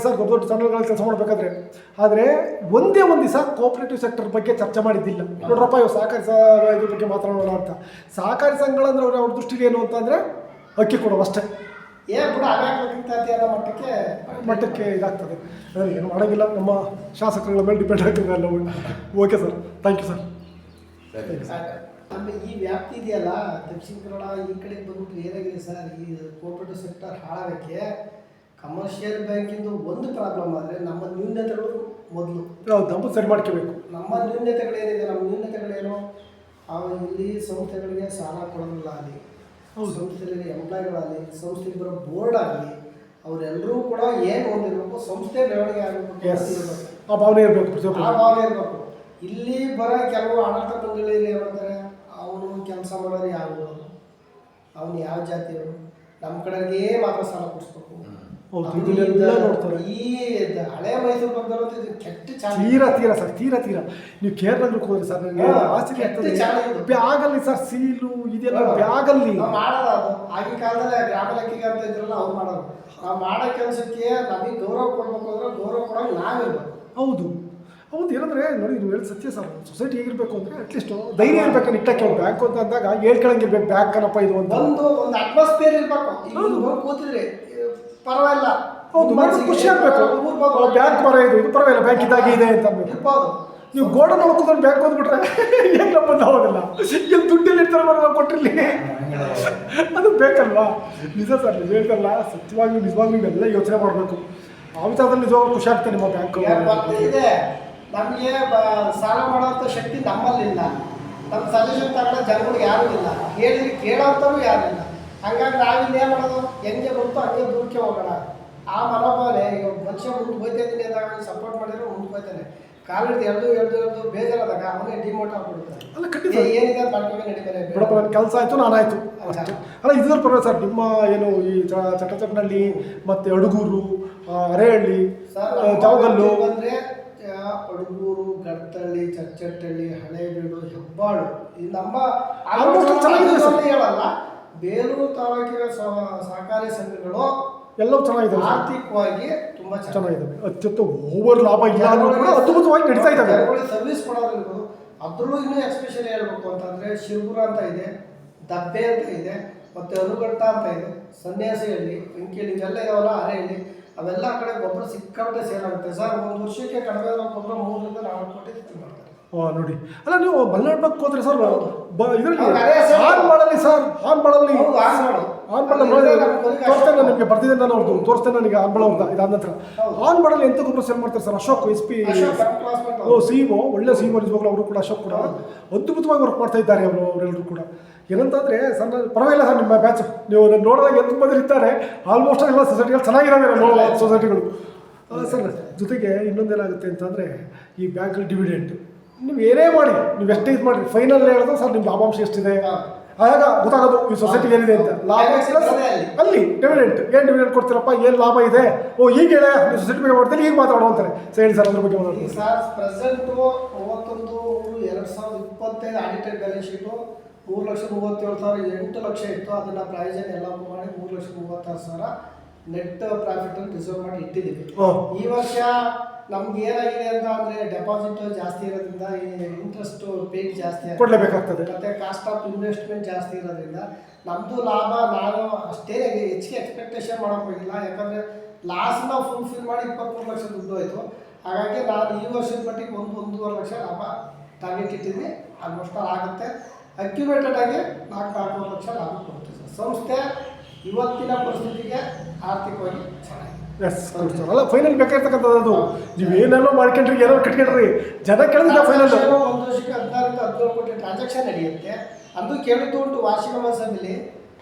ಸರ್, ದೊಡ್ಡ ಚಾನಲ್ಗಳಲ್ಲಿ ಕೆಲಸ ಮಾಡಬೇಕಾದ್ರೆ. ಆದರೆ ಒಂದೇ ಒಂದು ದಿವಸ ಕೋಪರೇಟಿವ್ ಸೆಕ್ಟರ್ ಬಗ್ಗೆ ಚರ್ಚೆ ಮಾಡಿದ್ದಿಲ್ಲ. ನೋಡ್ರಪ್ಪ, ಇವಾಗ ಸಹಕಾರಿ ಇದ್ರ ಬಗ್ಗೆ ಮಾತನಾಡೋಣ ಅಂತ. ಸಹಕಾರಿ ಸಂಘಗಳಂದ್ರೆ ಅವ್ರ ದೃಷ್ಟಿಲಿ ಏನು ಅಂತಂದರೆ ಅಕ್ಕಿ ಕೊಡೋದು ಅಷ್ಟೇ. ಮಟ್ಟಕ್ಕೆ ಇದಾಗ್ತದೆ. ಏನು ಮಾಡೋಂಗಿಲ್ಲ, ನಮ್ಮ ಶಾಸಕರುಗಳ ಮೇಲೆ ಡಿಪೆಂಡ್ ಆಗ್ತದೆ ಎಲ್ಲ. Okay sir, thank you sir. ನಮ್ಮ ಈ ವ್ಯಾಪ್ತಿ ಇದೆಯಲ್ಲ, ದಕ್ಷಿಣ ಕನ್ನಡ ಈ ಕಡೆಗೆ ಬಂದ್ಬಿಟ್ಟು ಏನಾಗಿದೆ ಸರ್, ಈ ಕೋಪರೇಟಿವ್ ಸೆಕ್ಟರ್ ಹಾಳಾಗಕ್ಕೆ ಕಮರ್ಷಿಯಲ್ ಬ್ಯಾಂಕಿಂದು ಒಂದು ಪ್ರಾಬ್ಲಮ್ ಆದರೆ ನಮ್ಮ ನ್ಯೂನತೆಗಳು ಮೊದಲು ನಮ್ಮ ಸರಿ ಮಾಡ್ಕೋಬೇಕು. ನಮ್ಮ ನ್ಯೂನತೆಗಳೇನಿದೆ, ನಮ್ಮ ನ್ಯೂನತೆಗಳೇನು, ಇಲ್ಲಿ ಸಂಸ್ಥೆಗಳಿಗೆ ಸಾಲ ಕೊಡೋದಿಲ್ಲ ಆಗಲಿ, ಸಂಸ್ಥೆಗಳಿಗೆ ಎಂಪ್ಲಾಯ್ಗಳಾಗಲಿ, ಸಂಸ್ಥೆಗೆ ಬರೋ ಬೋರ್ಡ್ ಆಗಲಿ, ಅವರೆಲ್ಲರೂ ಕೂಡ ಏನು ಹೊಂದಿರಬೇಕು, ಸಂಸ್ಥೆ ಬೆಳವಣಿಗೆ ಆಗಬೇಕು, ಆ ಭಾವನೆ ಇರಬೇಕು. ಇಲ್ಲಿ ಬರೋ ಕೆಲವು ಆಡಳಿತ ಮಂಡಳಿಯಲ್ಲಿ ಏನ್ಮಾಡ್ತಾರೆ, ಅವನು ಕೆಲಸ ಮಾಡೋರು ಯಾವ ಅವನು ಯಾವ ಜಾತಿಯವರು, ನಮ್ಮ ಕಡೆಗೆ ಮಾತ್ರ ಸಾಲ ಕೊಡಿಸ್ಬೇಕು. ಈ ಹಳೆ ಮೈಸೂರು ಬಂದಿರೋದು ಇದು ಕೆಟ್ಟ ತೀರಾ ಸರ್, ತೀರಾ ನೀವು ಕೇರಳಕ್ಕೆ ಹೋದ್ರೆ ಸರ್, ನನಗೆ ಆಶ್ಚರ್ಯ ಆಗ್ತದೆ. ಬ್ಯಾಗಲ್ಲಿ ಸರ್ ಸೀಲು ಇದೆಲ್ಲ ಬ್ಯಾಗಲ್ಲಿ ಮಾಡೋದು. ಅದು ಆಗಿನ ಕಾಲದಲ್ಲಿ ಗ್ರಾಮ ಲೆಕ್ಕಿಗೆ ಅಂತ ಇದ್ರಲ್ಲ, ಅವ್ರು ಮಾಡೋದು. ನಾವು ಮಾಡೋ ಕೆಲಸಕ್ಕೆ ನಮಗೆ ಗೌರವ ಕೊಡ್ಬೇಕು ಅಂದ್ರೆ ಗೌರವ ಕೊಡೋದು ನಾವಿರ್ಬೇಕು. ಹೌದು ಏನಂದ್ರೆ ನೋಡಿ, ನೀವು ಹೇಳಿ ಸತ್ಯ ಸರ್. ಸೊಸೈಟಿ ಹೇಗಿರ್ಬೇಕು ಅಂದ್ರೆ ಅಟ್ಲೀಸ್ಟ್ ಧೈರ್ಯ ಇರ್ಬೇಕು. ಇಟ್ಟಕ್ಕೆ ಬ್ಯಾಂಕ್ ಅಂತ ಅಂದಾಗ ಹೇಳ್ಕೊಳಂಗಿರ್ಬೇಕು, ಬ್ಯಾಂಕ್ ಕಣಪ್ಪ ಇದು ಅಂತ ಒಂದು ಅಟ್ಮಾಸ್ಫಿಯರ್ ಇರ್ಬೇಕು. ಕೂತಿದ್ರೆ ಪರವಾಗಿಲ್ಲ, ಹೌದು, ಖುಷಿ ಆಗ್ಬೇಕು. ಬ್ಯಾಂಕ್ ಮರ ಇದು ಪರವಾಗಿಲ್ಲ, ಬ್ಯಾಂಕ್ ಇದ್ದಾಗೆ ಇದೆ ಅಂತ ಅನ್ಬೇಕು. ನೀವು ಗೋಡನ್ ನೋಡ್ಕೊಂಡು ಬ್ಯಾಂಕ್ ಹೋಗ್ಬಿಟ್ರೆ ಹೆಂಗ ಬಂದ ಹೋಗಲ್ಲ, ಇಲ್ಲಿ ದುಡ್ಡಲ್ಲಿ ಇರ್ತಾರೆ ಬರೋ ಕೊಟ್ಟಿರ್ಲಿ, ಅದು ಬೇಕಲ್ವಾ? ನಿಜ ಸರ್, ನೀವು ಹೇಳ್ತಲ್ಲ, ನಿಜವಾಗ್ಲೂ ಇವೆಲ್ಲ ಯೋಚನೆ ಮಾಡಬೇಕು. ಆ ವಿಚಾರದಲ್ಲಿ ನಿಜವಾಗ್ಲೂ ಖುಷಿ ಆಗ್ತದೆ. ನಿಮ್ಮ ಬ್ಯಾಂಕ್ ಇದೆ, ನಮಗೆ ಸಾಲ ಮಾಡೋಂಥ ಶಕ್ತಿ ನಮ್ಮಲ್ಲಿಲ್ಲ, ನಮ್ಮ ಸಜೆಷನ್ ತಗೊಳ್ಳೋ ಜನಗಳು ಯಾರೂ ಇಲ್ಲ, ಹೇಳಿದ್ರೆ ಕೇಳೋಂಥವ್ರು ಯಾರೂ ಇಲ್ಲ. ಹಂಗಾಗಿ ನಾವಿಲ್ಲಿ ಏನು ಮಾಡೋದು, ಹೆಂಗೆ ಬಂತು ಹಂಗೆ ದೂರಕ್ಕೆ ಹೋಗೋಣ. ಆ ಮನೋಭಾವನೆ ಈಗ ಮನುಷ್ಯ ಮುಂದೆ ಹೋಗ್ತಾಯಿದ್ದೀನಿ ಅಂದಾಗ ಸಪೋರ್ಟ್ ಮಾಡಿದ್ರೆ ಮುಂದೆ ಹೋಗ್ತಾನೆ. ಕಾಲಿಡ್ದು ಎಳ್ದು ಬೇಜಾರಾದಾಗ ಅವನೇ ಡಿಮೋಟ್ ಆಗ್ಬಿಡುತ್ತೆ. ಏನಿದೆ ಮಾಡ್ಕೊಂಡು ನಡೀತಾರೆ, ಬಿಡಪ್ಪ ನನ್ನ ಕೆಲಸ ಆಯಿತು, ನಾನಾಯಿತು ಅಷ್ಟೇ. ಅಲ್ಲ, ಇದ್ರ ಪರವಾಗಿಲ್ಲ ಸರ್. ನಿಮ್ಮ ಏನು ಈ ಚಟ್ಟಚಟ್ಟನಹಳ್ಳಿ ಮತ್ತು ಅಡುಗೂರು, ಅರೇಹಳ್ಳಿ, ಜಾವಗಲ್ಲು ಅಂದರೆ ಅಡುಗೂರು, ಗಡ್ತಳ್ಳಿ, ಚಟ್ಟಹಳ್ಳಿ, ಹಳೇಬೀಡು, ಹೆಬ್ಬಾಳು, ಇದು ನಮ್ಮ ಹೇಳಲ್ಲ, ಬೇಲೂರು ತಾಲೂಕಿನ ಸಹಕಾರಿ ಸಂಘಗಳು ಎಲ್ಲವೂ ಚೆನ್ನಾಗಿದೆ. ಆರ್ಥಿಕವಾಗಿ ತುಂಬಾ ಚೆನ್ನಾಗಿದ್ದಾವೆ. ಅತ್ಯಂತ ಓವರ್ ಲಾಭ ಇಲ್ಲ ಕೂಡ ಅದ್ಭುತವಾಗಿ ನಡೀತಾ ಇದ್ದಾವೆ. ಸರ್ವಿಸ್ ಕೊಡೋದಿರ್ಬೋದು. ಅದ್ರಲ್ಲೂ ಇನ್ನೂ ಎಕ್ಸ್ಪೆಷಲಿ ಹೇಳ್ಬೇಕು ಅಂತಂದ್ರೆ ಶಿರ್ಪುರ ಅಂತ ಇದೆ, ದಬ್ಬೆ ಅಂತ ಇದೆ, ಮತ್ತೆ ಅನುಗಟ್ಟ ಅಂತ ಇದೆ, ಸನ್ಯಾಸಿಹಳ್ಳಿ, ವೆಂಕಿಹಳ್ಳಿ, ಇವೆಲ್ಲ ಇದಾವಲ್ಲ, ಅರೆಹಳ್ಳಿ, ಅವೆಲ್ಲ ಕಡೆ ಗೊಬ್ಬರ ಸಿಕ್ಕಾಪಟ್ಟೆ ಸೇಲ್ ಆಗುತ್ತೆ ಸರ್. ಒಂದು ವರ್ಷಕ್ಕೆ ಕಡಿಮೆ ಗೊಬ್ಬರ 3 ರಿಂದ 4 ಕೋಟಿ ಸೇಲ್ ಮಾಡ್ತಾರೆ. ನೋಡಿ, ಅಲ್ಲ ನೀವು ಮಲೆನಾಡು ಪಕ್ಕ ಹೋದ್ರೆ ಸರ್, ಇದರಲ್ಲಿ ಹಾನ್ಬಾಳಲ್ಲಿ ಸರ್, ಹಾನ್ಬಾಳಲ್ಲಿ ತೋರಿಸ್ತೇನೆ ನಿಮಗೆ, ಬರ್ತಿದ್ದೇನೆ ನಾನು, ಅವ್ರದ್ದು ತೋರಿಸ್ತೇನೆ ನನಗೆ. ಹಾನ್ಬಾಳ ಅವ್ರದ್ದು ಇದಾದ ನಂತರ ಹಾನ್ಬಾಳಲ್ಲಿ ಎಂತ ಗೊಬ್ಬರ ಸೇಲ್ ಮಾಡ್ತಾರೆ ಸರ್. ಅಶೋಕ್ SP CEO, ಒಳ್ಳೆ CEO ನಿಜವಾಗ್ಲೂ. ಅವರು ಕೂಡ ಅಶೋಕ್ ಕೂಡ ಅದ್ಭುತವಾಗಿ ವರ್ಕ್ ಮಾಡ್ತಾ ಇದ್ದಾರೆ. ಅವರೆಲ್ಲರೂ ಕೂಡ ಏನಂತಂದರೆ ಸರ್, ಪರವಾಗಿಲ್ಲ ಸರ್, ನಿಮ್ಮ ಬ್ಯಾಚ್ ನೀವು ನೋಡಿದಾಗ ಎಂತ ಮಂದಿ ಇರ್ತಾರೆ. ಆಲ್ಮೋಸ್ಟ್ ಎಲ್ಲ ಸೊಸೈಟಿಗಳು ಚೆನ್ನಾಗಿದ್ದಾವೆ ನಮ್ಮ ಸೊಸೈಟಿಗಳು ಸರ್. ಜೊತೆಗೆ ಇನ್ನೊಂದೇನಾಗುತ್ತೆ ಅಂತಂದರೆ, ಈ ಬ್ಯಾಂಕಲ್ಲಿ ಡಿವಿಡೆಂಟ್ ನೀವು ಏನೇ ಮಾಡಿ, ನೀವು ಎಷ್ಟೇ ಇದು ಮಾಡಿ, ಫೈನಲ್ ಹೇಳೋದು ಸರ್ ನಿಮ್ಮ ಲಾಭಾಂಶ ಎಷ್ಟಿದೆ ಆಗ ಗೊತ್ತಾಗೋದು ಈ ಸೊಸೈಟಿ ಏನಿದೆ ಅಂತ. ಲಾಭ ಅಲ್ಲಿ ಡಿವಿಡೆಂಟ್, ಏನು ಡಿವಿಡೆಂಟ್ ಕೊಡ್ತೀರಪ್ಪ, ಏನು ಲಾಭ ಇದೆ, ಈಗ ಹೇಳ ನೀವು ಸೊಸೈಟಿ ಬಗ್ಗೆ ಮಾಡ್ತೀನಿ, ಈಗ ಮಾತಾಡೋ ಅಂತಾರೆ. ಸರ್ ಹೇಳಿ ಸರ್, ಅದ್ರ ಬಗ್ಗೆ ಮಾತಾಡ್ತೀನಿ sir. Present 31/2025 audited balance sheet 3,37,000, 8 lakh ಇತ್ತು. ಅದನ್ನು ಪ್ರಾವಿಷನ್ ಎಲ್ಲ ಮಾಡಿ 3,36,000 ನೆಟ್ ಪ್ರಾಫಿಟ್ ಅಂತ ರಿಸರ್ವ್ ಮಾಡಿ ಇಟ್ಟಿದ್ದೀವಿ. ಈ ವರ್ಷ ನಮ್ಗೆ ಏನಾಗಿದೆ ಅಂತ ಅಂದರೆ, ಡೆಪಾಸಿಟ್ ಜಾಸ್ತಿ ಇರೋದ್ರಿಂದ ಇಂಟ್ರೆಸ್ಟ್ ಪೇಡ್ ಜಾಸ್ತಿ ಕೊಡಲೇಬೇಕಾಗ್ತದೆ, ಮತ್ತು ಕಾಸ್ಟ್ ಆಫ್ ಇನ್ವೆಸ್ಟ್ಮೆಂಟ್ ಜಾಸ್ತಿ ಇರೋದ್ರಿಂದ ನಮ್ಮದು ಲಾಭ ನಾನು ಅಷ್ಟೇ ಹೆಚ್ಚಿಗೆ ಎಕ್ಸ್ಪೆಕ್ಟೇಷನ್ ಮಾಡೋಕೆ ಹೋಗಿಲ್ಲ. ಯಾಕಂದರೆ ಲಾಸ್ನ ಫುಲ್ಫಿಲ್ ಮಾಡಿ 23 ಲಕ್ಷ ದುಡ್ಡು ಆಯಿತು. ಹಾಗಾಗಿ ನಾನು ಈ ವರ್ಷದ ಮಟ್ಟಿಗೆ 1-1.5 ಲಕ್ಷ ಲಾಭ ಟಾರ್ಗೆಟ್ ಇಟ್ಟಿದ್ದೀನಿ. ಆಲ್ಮೋಸ್ಟ್ ಆಗುತ್ತೆ. ಅಕ್ಯುಮೇಟೆಡ್ ಆಗಿ 4-4 ಲಕ್ಷ ಲಾಭ ಕೊಡ್ತೀವಿ ಸರ್. ಸಂಸ್ಥೆ ಇವತ್ತಿನ ಪರಿಸ್ಥಿತಿಗೆ ಆರ್ಥಿಕವಾಗಿ ಚೆನ್ನಾಗಿದೆ. Yes sir. ಅಲ್ಲ ಫೈನಲ್ ಬೇಕಾಗಿರ್ತಕ್ಕಂಥದ್ದು ಅದು. ನೀವು ಏನೆಲ್ಲೋ ಮಾಡ್ಕೊಂಡ್ರಿ ಏನೋ ಕಟ್ಕೊಂಡ್ರಿ, ಜನ ಕೇಳಿದ್ರೆ ಫೈನಲ್. ಒಂದು ವರ್ಷಕ್ಕೆ 16 ಕೋಟಿ ಟ್ರಾನ್ಸಾಕ್ಷನ್ ನಡೆಯುತ್ತೆ. ಅದು ಕೇಳಿದ್ದು ಉಂಟು ವಾರ್ಷಿಕ ಮಹೋತ್ಸವದಲ್ಲಿ.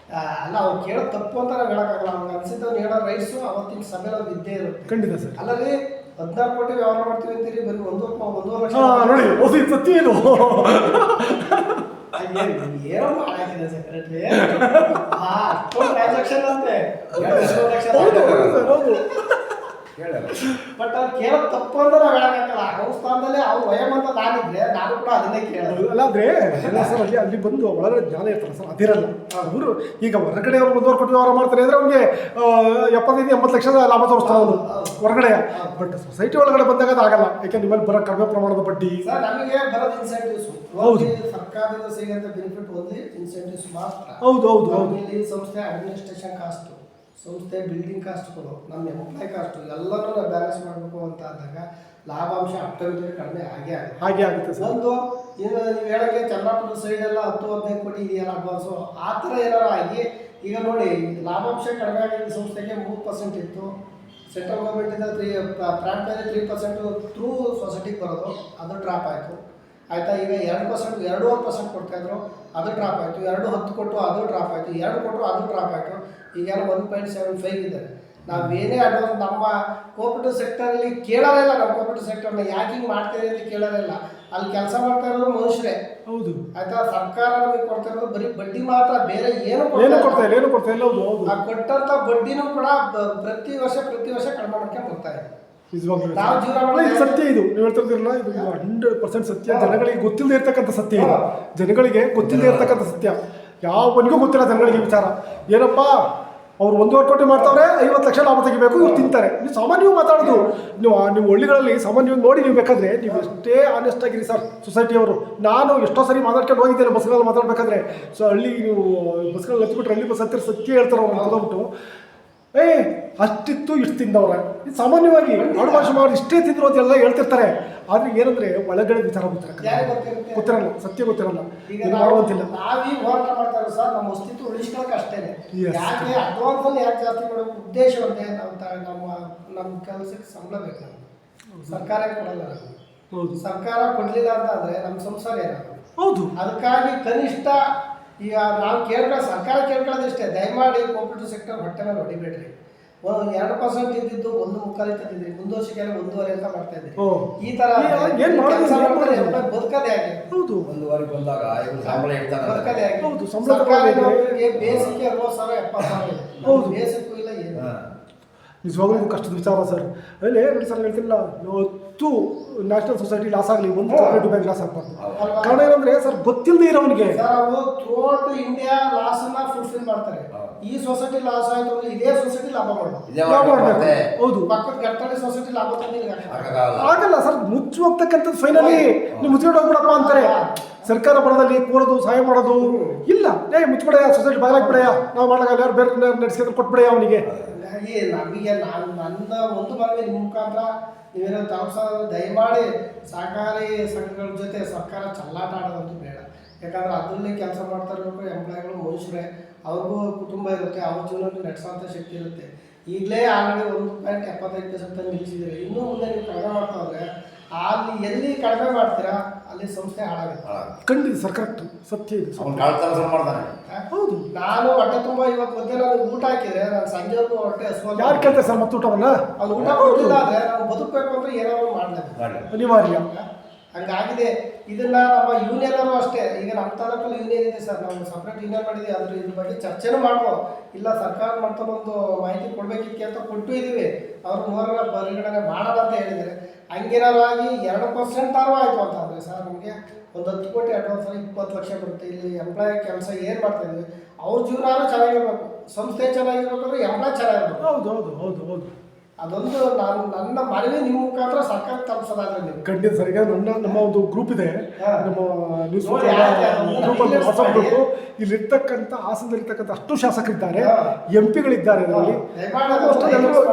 ಅಲ್ಲ ಅವ್ರು ಕೇಳೋದು ತಪ್ಪು ಅಂತ ನಾವು ಹೇಳೋಕ್ಕಾಗಲ್ಲ. ಅವ್ರಿಗೆ ಅನ್ಸಿದ್ದವ್ರು ಹೇಳೋ ರೈಟ್ಸು ಅವತ್ತಿನ ಸಭೆಯಲ್ಲಿ ಅವ್ರು ಇದ್ದೇ ಇರುತ್ತೆ. ಖಂಡಿತ ಸರ್. ಅಲ್ಲಲ್ಲಿ 16 ಕೋಟಿ ವ್ಯವಹಾರ ಮಾಡ್ತೀವಿ ಅಂತೀರಿ, ಬರೀ 1.5 ಲಕ್ಷ. ನೋಡಿ ಹೊಸ ಸತ್ಯ ಇದು. ಏನೋ ಮಾಡಾಕಿದೆ ಸೆಕ್ರೆಟರಿ. ಅಷ್ಟೊಂದು ಟ್ರಾನ್ಸಾಕ್ಷನ್ ಅಂತೆ. ಹೌದು. ಬಟ್ ಅವ್ರು ಕೇಳೋದು ತಪ್ಪು ಅಂತ ನಾವು ಹೇಳಕ್ಕಾಗಲ್ಲ. ಅವ್ರ ಸ್ಥಾನದಲ್ಲೇ ಅವ್ರು ವಯಮಂತ ನಾನಿದ್ರೆ ನಾನು ಕೂಡ ಅದನ್ನೇ ಕೇಳೋದು. ಅಲ್ಲಾದ್ರೆ ಎಲ್ಲ ಸರ್ ಅಲ್ಲಿ ಬಂದು ಒಳಗಡೆ ಜ್ಞಾನ ಇರ್ತಾರೆ ಸರ್, ಅದಿರಲ್ಲ. ಅವರು ಈಗ ಹೊರಗಡೆ ಅವ್ರು 1.5 ಕೋಟಿ ವ್ಯವಹಾರ ಮಾಡ್ತಾರೆ ಅಂದರೆ ಅವ್ರಿಗೆ 75-80 ಲಕ್ಷದ ಲಾಭ ತೋರಿಸ್ತಾರೆ ಅವರು ಹೊರಗಡೆ. ಬಟ್ ಸೊಸೈಟಿ ಒಳಗಡೆ ಬಂದಾಗ ಅದು ಆಗಲ್ಲ. ಯಾಕೆ ನಿಮ್ಮಲ್ಲಿ ಬರೋ ಕಡಿಮೆ ಪ್ರಮಾಣದ ಬಡ್ಡಿ ಸರ್ ನಮಗೆ ಬರೋದು ಇನ್ಸೆಂಟಿವ್ಸ್. ಹೌದು. ಸರ್ಕಾರದಿಂದ ಸಿಗಂತ ಬೆನಿಫಿಟ್ ಓನ್ಲಿ ಇನ್ಸೆಂಟಿವ್ಸ್ ಮಾತ್ರ. ಹೌದು ಹೌದು ಹೌದು. ಇಲ್ಲಿ ಸಂಸ್ಥೆ ಅಡ್ಮಿನಿಸ್ಟ್ರೇಷನ್ ಕಾಸ್ಟ್, ಸಂಸ್ಥೆ ಬಿಲ್ಡಿಂಗ್ ಕಾಸ್ಟ್ಗಳು, ನಮ್ಮ ಎಂಪ್ಲಾಯ್ ಕಾಸ್ಟ್ ಎಲ್ಲರೂ ನಾವು ಬ್ಯಾಲೆನ್ಸ್ ಮಾಡಬೇಕು ಅಂತ ಆದಾಗ ಲಾಭಾಂಶ ಆಟೋಮೆಟಿಕ್ ಕಡಿಮೆ ಹಾಗೆ ಆಗುತ್ತೆ ಸರ್. ಒಂದು ಇನ್ನು ನೀವು ಹೇಳೋಕ್ಕೆ ಚನ್ನಪಟ್ಟಣ ಸೈಡ್ ಎಲ್ಲ 10-15 ಕೋಟಿ ಇದೆಯಲ್ಲ ಅಡ್ವಾನ್ಸು, ಆ ಥರ ಏನಾರು ಆಗಿ ಈಗ ನೋಡಿ ಲಾಭಾಂಶ ಕಡಿಮೆ ಆಗಿದ್ದ ಸಂಸ್ಥೆಗೆ 3% ಇತ್ತು. ಸೆಂಟ್ರಲ್ ಗೌರ್ಮೆಂಟಿಂದ 3% ಥ್ರೂ ಸೊಸೈಟಿಗೆ ಬರೋದು, ಅದು ಡ್ರಾಪ್ ಆಯಿತು. ಆಯಿತಾ. ಈಗ 2%, 2.5% ಕೊಡ್ತಾಯಿದ್ರು, ಅದು ಡ್ರಾಪ್ ಆಯಿತು. 2.10 ಕೊಟ್ಟು ಅದು ಡ್ರಾಪ್ ಆಯಿತು. 2 ಕೊಟ್ಟರು ಅದು ಡ್ರಾಪ್ ಆಯಿತು. ಈಗ 1.75 ಇದ್ದಾರೆ. ನಾವೇನೇ ಅಡ್ವಾನ್ಸ್ ನಮ್ಮ ಕೋಆಪರೇಟಿವ್ ಸೆಕ್ಟರಲ್ಲಿ ಕೇಳೋದೇ ಇಲ್ಲ. ನಮ್ಮ ಕೋಆಪರೇಟಿವ್ ಸೆಕ್ಟರ್ನ ಯಾಕೆ ಹಿಂಗೆ ಮಾಡ್ತೀರಿ ಅಂತ ಕೇಳೋದೇ ಇಲ್ಲ. ಅಲ್ಲಿ ಕೆಲಸ ಮಾಡ್ತಾ ಇರೋದು ಮನುಷ್ಯರೇ. ಹೌದು. ಆಯ್ತಾ. ಸರ್ಕಾರ ನಮಗೆ ಕೊಡ್ತಾ ಇರೋದು ಬರೀ ಬಡ್ಡಿ ಮಾತ್ರ, ಬೇರೆ ಏನು ಕೊಡ್ತಾ ಇಲ್ಲ. ಹೌದು. ಆ ಕೊಟ್ಟಂತ ಬಡ್ಡಿನೂ ಕೂಡ ಪ್ರತಿ ವರ್ಷ ಕಡಿಮೆ ಮಾಡ್ಕೊಂಡು ಬರ್ತಾ ಇದೆ. ನಾವು ಜೀವನ ಸತ್ಯ ಇದು ನೀವು ಹೇಳ್ತಿರ್ತಿರಲ್ಲ, ಇದು 100% ಸತ್ಯ. ಜನಗಳಿಗೆ ಗೊತ್ತಿಲ್ಲದೆ ಇರ್ತಕ್ಕಂಥ ಸತ್ಯ ಇದು. ಜನಗಳಿಗೆ ಗೊತ್ತಿಲ್ಲದೆ ಇರ್ತಕ್ಕಂಥ ಸತ್ಯ. ಯಾವನಿಗೂ ಗೊತ್ತಿಲ್ಲ ಜನಗಳಿಗೆ ವಿಚಾರ. ಏನಪ್ಪ ಅವ್ರು 1.5 ಕೋಟಿ ಮಾಡ್ತಾವ್ರೆ, 50 ಲಕ್ಷ ಲಾಭ ತೆಗಿಬೇಕು, ಇವ್ರು ತಿಂತಾರೆ. ನೀವು ಸಾಮಾನ್ಯವಾಗಿ ಮಾತಾಡೋದು. ನೀವು ಹಳ್ಳಿಗಳಲ್ಲಿ ಸಾಮಾನ್ಯವಾಗಿ ನೋಡಿ, ನೀವು ಬೇಕಾದ್ರೆ ನೀವು ಎಷ್ಟೇ ಆನೆಸ್ಟ್ ಆಗಿರಿ ಸರ್ ಸೊಸೈಟಿಯವರು. ನಾನು ಎಷ್ಟೋ ಸರಿ ಮಾತಾಡ್ಕೊಂಡು ಹೋಗಿದ್ದೇನೆ ಬಸ್ಗಳಲ್ಲಿ ಮಾತಾಡ್ಬೇಕಾದ್ರೆ. ಸೊ ಹಳ್ಳಿ ನೀವು ಬಸ್ಗಳಲ್ಲಿ ಹತ್ಬಿಟ್ರೆ ಹಳ್ಳಿ ಬಸ್ ಹತ್ತಿರ ಸತ್ಯ ಹೇಳ್ತಾರೆ ಅವ್ರು ಅಂದ್ಬಿಟ್ಟು, ಅಷ್ಟಿತ್ತು ಇಷ್ಟು ತಿಂದವ್ರೆ. ಇದು ಸಾಮಾನ್ಯವಾಗಿ ಆಡುಭಾಷೆ ಮಾಡಿ ಇಷ್ಟೇ ತಿಂದ್ರು ಅಂತ ಎಲ್ಲ ಹೇಳ್ತಿರ್ತಾರೆ. ಆದ್ರೆ ಏನಂದ್ರೆ ಒಳಗಡೆ ವಿಚಾರ ಗೊತ್ತಿರಲ್ಲ, ಸತ್ಯ ಗೊತ್ತಿರಲ್ಲ, ಮಾಡುವಂತಿಲ್ಲ. ನಾವೀಗ ಹೋರಾಟ ಮಾಡ್ತಾರೆ ಸರ್, ನಮ್ಮ ಅಸ್ತಿತ್ವ ಉಳಿಸ್ಕೊಳಕ್ಕೆ ಅಷ್ಟೇನೆ. ಯಾಕೆ ಅಡ್ವಾನ್ಸ್ ಅಲ್ಲಿ ಯಾಕೆ ಜಾಸ್ತಿ ಮಾಡೋ ಉದ್ದೇಶ ಒಂದೇ, ನಮ್ಮ ಕೆಲಸಕ್ಕೆ ಸಂಬಳ ಬೇಕು. ನಮ್ಗೆ ಸರ್ಕಾರ ಕೊಡಲ್ಲ. ಸರ್ಕಾರ ಕೊಡ್ಲಿಲ್ಲ ಅಂತ ಅಂದ್ರೆ ನಮ್ಮ ಸಂಸಾರ ಏನಾಗುತ್ತೆ. ಹೌದು. ಅದಕ್ಕಾಗಿ ಕನಿಷ್ಠ ಈಗ ನಾವು ಸರ್ಕಾರ ಕೇಳ್ಕೊಳ್ಳೋದಿಷ್ಟೇ, ದಯಮಾಡಿ ಕೋಆಪರೇಟಿವ್ ಸೆಕ್ಟರ್ ಹೊಟ್ಟೆ ಮೇಲೆ ಹೊಡಿಬೇಡ್ರಿ. 2% ಇದ್ದಿದ್ದು 1.25 ತಂದಿದ್ರಿ, ಮುಂದೆ ವರ್ಷಕ್ಕೆಲ್ಲ 1.5 ಅಂತ ಮಾಡ್ತಾ ಇದ್ರಿ. ಈ ತರ ಬದುಕದೇ ಆಗಿ. ಹೌದು. 1.5 ಬಂದಾಗ ಬದುಕದೇ ಆಗಿ. ಸರ್ಕಾರಿ ನೌಕರಿಗೆ ಬೇಸಿಕ್ 60,000 70,000 ಇದೆ. ಹೌದು. ಬೇಸಿಕ್ ಇಲ್ಲ ಏನು. ನಿಜವಾಗ್ಲೂ ಇದು ಕಷ್ಟದ ವಿಚಾರ ಸರ್. ಅಲ್ಲಿ ನೋಡಿ ಸರ್ ಹೇಳ್ತಿಲ್ಲ, 10 ನ್ಯಾಷನಲ್ ಸೊಸೈಟಿ ಲಾಸ್ ಆಗಲಿ, 1 ಕೋಆಪರೇಟಿವ್ ಬ್ಯಾಂಕ್ ಲಾಸ್ ಆಗಬಾರ್ದು. ಕಾರಣ ಏನಂದ್ರೆ ಸರ್ ಗೊತ್ತಿಲ್ಲದೆ ಇರೋನಿಗೆ ಥ್ರೂಔಟ್ ಇಂಡಿಯಾ ಲಾಸ್ ಅನ್ನ ಫುಲ್ಫಿಲ್ ಮಾಡ್ತಾರೆ. ಈ ಸೊಸೈಟಿ ಲಾಸ್ ಆಯ್ತು ಅಂದ್ರೆ ಇದೇ ಸೊಸೈಟಿ ಲಾಭ ಮಾಡಬೇಕು. ಹೌದು. ಪಕ್ಕದ ಗಟ್ಟಡಿ ಸೊಸೈಟಿ ಲಾಭ ತಂದಿಲ್ಲ ಆಗಲ್ಲ ಸರ್. ಮುಚ್ಚಿ ಹೋಗ್ತಕ್ಕಂಥದ್ದು ಫೈನಲಿ ನೀವು ಮುಚ್ಚಿಕೊಂಡು ಹೋಗ್ಬಿಡಪ್ಪ ಅಂತಾರೆ. ಸರ್ಕಾರ ಬರೋದಲ್ಲಿ ಕೂರೋದು ಸಹಾಯ ಮಾಡೋದು ಇಲ್ಲ. ಮುಚ್ಚಿಬಿಡಯ್ಯ, ಸೊಸೈಟಿ ಬಾಗಿಲಾಗ್ಬಿಡಯ್ಯ, ನಾವು ಮಾಡಾಗಲ್ಲ, ಯಾರು ಬೇರೆ ನಡೆಸಿದ್ರೆ ಕೊಟ್ಬಿಡಯ್ಯ ಅವನಿಗೆ. ಹಾಗಾಗಿ ನಮಗೆ ನನ್ನ ಒಂದು ಮನವಿ ನಿಮ್ಮ ಮುಖಾಂತರ ನೀವೇನೋ ದಯಮಾಡಿ ಸಹಕಾರಿ ಸಂಘಗಳ ಜೊತೆ ಸರ್ಕಾರ ಚಲ್ಲಾಟ ಆಡೋದಂತೂ ಬೇಡ. ಯಾಕಂದ್ರೆ ಅದರಲ್ಲಿ ಕೆಲಸ ಮಾಡ್ತಾ ಇರಬೇಕು ಎಂಪ್ಲಾಯ್ಗಳು ಮನುಷ್ಯರೇ, ಅವ್ರಿಗೂ ಕುಟುಂಬ ಇರುತ್ತೆ, ಅವ್ರ ಜೀವನದಲ್ಲಿ ನಡೆಸೋಂಥ ಶಕ್ತಿ ಇರುತ್ತೆ. ಈಗಲೇ ಆಲ್ರೆಡಿ 1.75% ನಿಲ್ಲಿಸಿದ್ದೀರಿ. ಇನ್ನೂ ಮುಂದೆ ನೀವು ಕಡಿಮೆ ಮಾಡ್ತಾ ಹೋದ್ರೆ ಅಲ್ಲಿ ಎಲ್ಲಿ ಕಡಿಮೆ ಮಾಡ್ತೀರಾ ಅಲ್ಲಿ ಸಂಸ್ಥೆ ಹಾಳಾಗುತ್ತೆ. ಖಂಡಿತ ಸರ್, ಕರೆಕ್ಟ್, ಸತ್ಯ ಇದು. ಹೌದು. ನಾನು ಹೊಟ್ಟೆ ತುಂಬ ಇವತ್ತು ಮಧ್ಯೆ ನಾನು ಊಟ ಹಾಕಿದ್ರೆ ನಾನು ಸಂಜೆವರೆಗೂ ಹೊಟ್ಟೆ ಹಸುವಲ್ಲ. ಯಾರು ಕೇಳ್ತಾರೆ ಸರ್ ಮತ್ತೆ ಊಟವನ್ನ? ಅದು ಊಟ ಕೊಟ್ಟಿಲ್ಲ ಅಂದ್ರೆ ನಾವು ಬದುಕಬೇಕು ಅಂದ್ರೆ ಏನಾದ್ರು ಮಾಡಲೇಬೇಕು, ಅನಿವಾರ್ಯ. ಹಂಗಾಗಿದೆ. ಇದನ್ನ ನಮ್ಮ ಯೂನಿಯನ್ ಅಷ್ಟೇ. ಈಗ ನಮ್ಮ ತಾಲೂಕಲ್ಲಿ ಯೂನಿಯನ್ ಇದೆ ಸರ್, ನಾವು ಸಪ್ರೇಟ್ ಯೂನಿಯನ್ ಮಾಡಿದ್ವಿ. ಇದ್ರ ಬಗ್ಗೆ ಚರ್ಚೆನೂ ಮಾಡ್ಬೋದು. ಇಲ್ಲ ಸರ್ಕಾರ ಮಾಡ್ತಾ ಒಂದು ಮಾಹಿತಿ ಕೊಡ್ಬೇಕಿಕ್ಕೆ ಅಂತ ಕೊಟ್ಟು ಇದೀವಿ. ಅವ್ರು 3ರ ಪರಿಗಣನೆ ಮಾಡೋಣ ಅಂತ ಹೇಳಿದ್ದಾರೆ. ಹಂಗೇನಾರು ಆಗಿ 2% ಆಯಿತು ಅಂತ ಅಂದರೆ ಸರ್ ನಮಗೆ ಒಂದು 10 ಕೋಟಿ ಅಡ್ವಾನ್ಸ್ 20 ಲಕ್ಷ ಬರುತ್ತೆ. ಇಲ್ಲಿ ಎಂಪ್ಲಾಯ್ ಕೆಲಸ ಏನು ಮಾಡ್ತಾ ಇದ್ವಿ, ಅವ್ರ ಜೀವನ ಚೆನ್ನಾಗಿರ್ಬೇಕು, ಸಂಸ್ಥೆ ಚೆನ್ನಾಗಿರ್ಬೇಕಂದ್ರೆ ಎಂಪ್ಲಾಯ್ ಚೆನ್ನಾಗಿರ್ಬೇಕು. ಹೌದು ಹೌದು ಹೌದು ಹೌದು. ಅದೊಂದು ನನ್ನ ಮನವಿ ನಿಮ್ಮ ಮುಖಾಂತರ ಸರ್ಕಾರ ತಲುಪಿಸೋದಾದ್ರೆ ನೀವು ಖಂಡಿತ ಸರ್. ಈಗ ನಮ್ಮ ಒಂದು ಗ್ರೂಪ್ ಇದೆ, ನಮ್ಮ ನ್ಯೂಸ್ ಗ್ರೂಪ್ ಅಂತ ವಾಟ್ಸಪ್ ಗ್ರೂಪು. ಇಲ್ಲಿರ್ತಕ್ಕಂಥ ಹಾಸನದಲ್ಲಿರ್ತಕ್ಕಂಥ ಅಷ್ಟು ಶಾಸಕರಿದ್ದಾರೆ, MP ಗಳಿದ್ದಾರೆ. ಅದರಲ್ಲಿ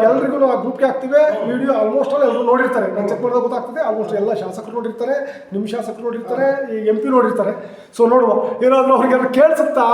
ಎಲ್ರಿಗೂ ಆ ಗ್ರೂಪ್ಗೆ ಹಾಕ್ತೀವಿ ವಿಡಿಯೋ. ಆಲ್ಮೋಸ್ಟ್ ಆಲ್ ಎಲ್ಲರೂ ನೋಡಿರ್ತಾರೆ. ನಾನು ಚೆಕ್ ಮಾಡಿದಾಗ ಗೊತ್ತಾಗ್ತದೆ. ಆಲ್ಮೋಸ್ಟ್ ಎಲ್ಲ ಶಾಸಕರು ನೋಡಿರ್ತಾರೆ, ನಿಮ್ಮ ಶಾಸಕರು ನೋಡಿರ್ತಾರೆ, ಈ MP ನೋಡಿರ್ತಾರೆ. ಸೊ ನೋಡುವ, ಏನಾದರೂ ಅವ್ರಿಗೆ ಕೇಳಿಸುತ್ತಾ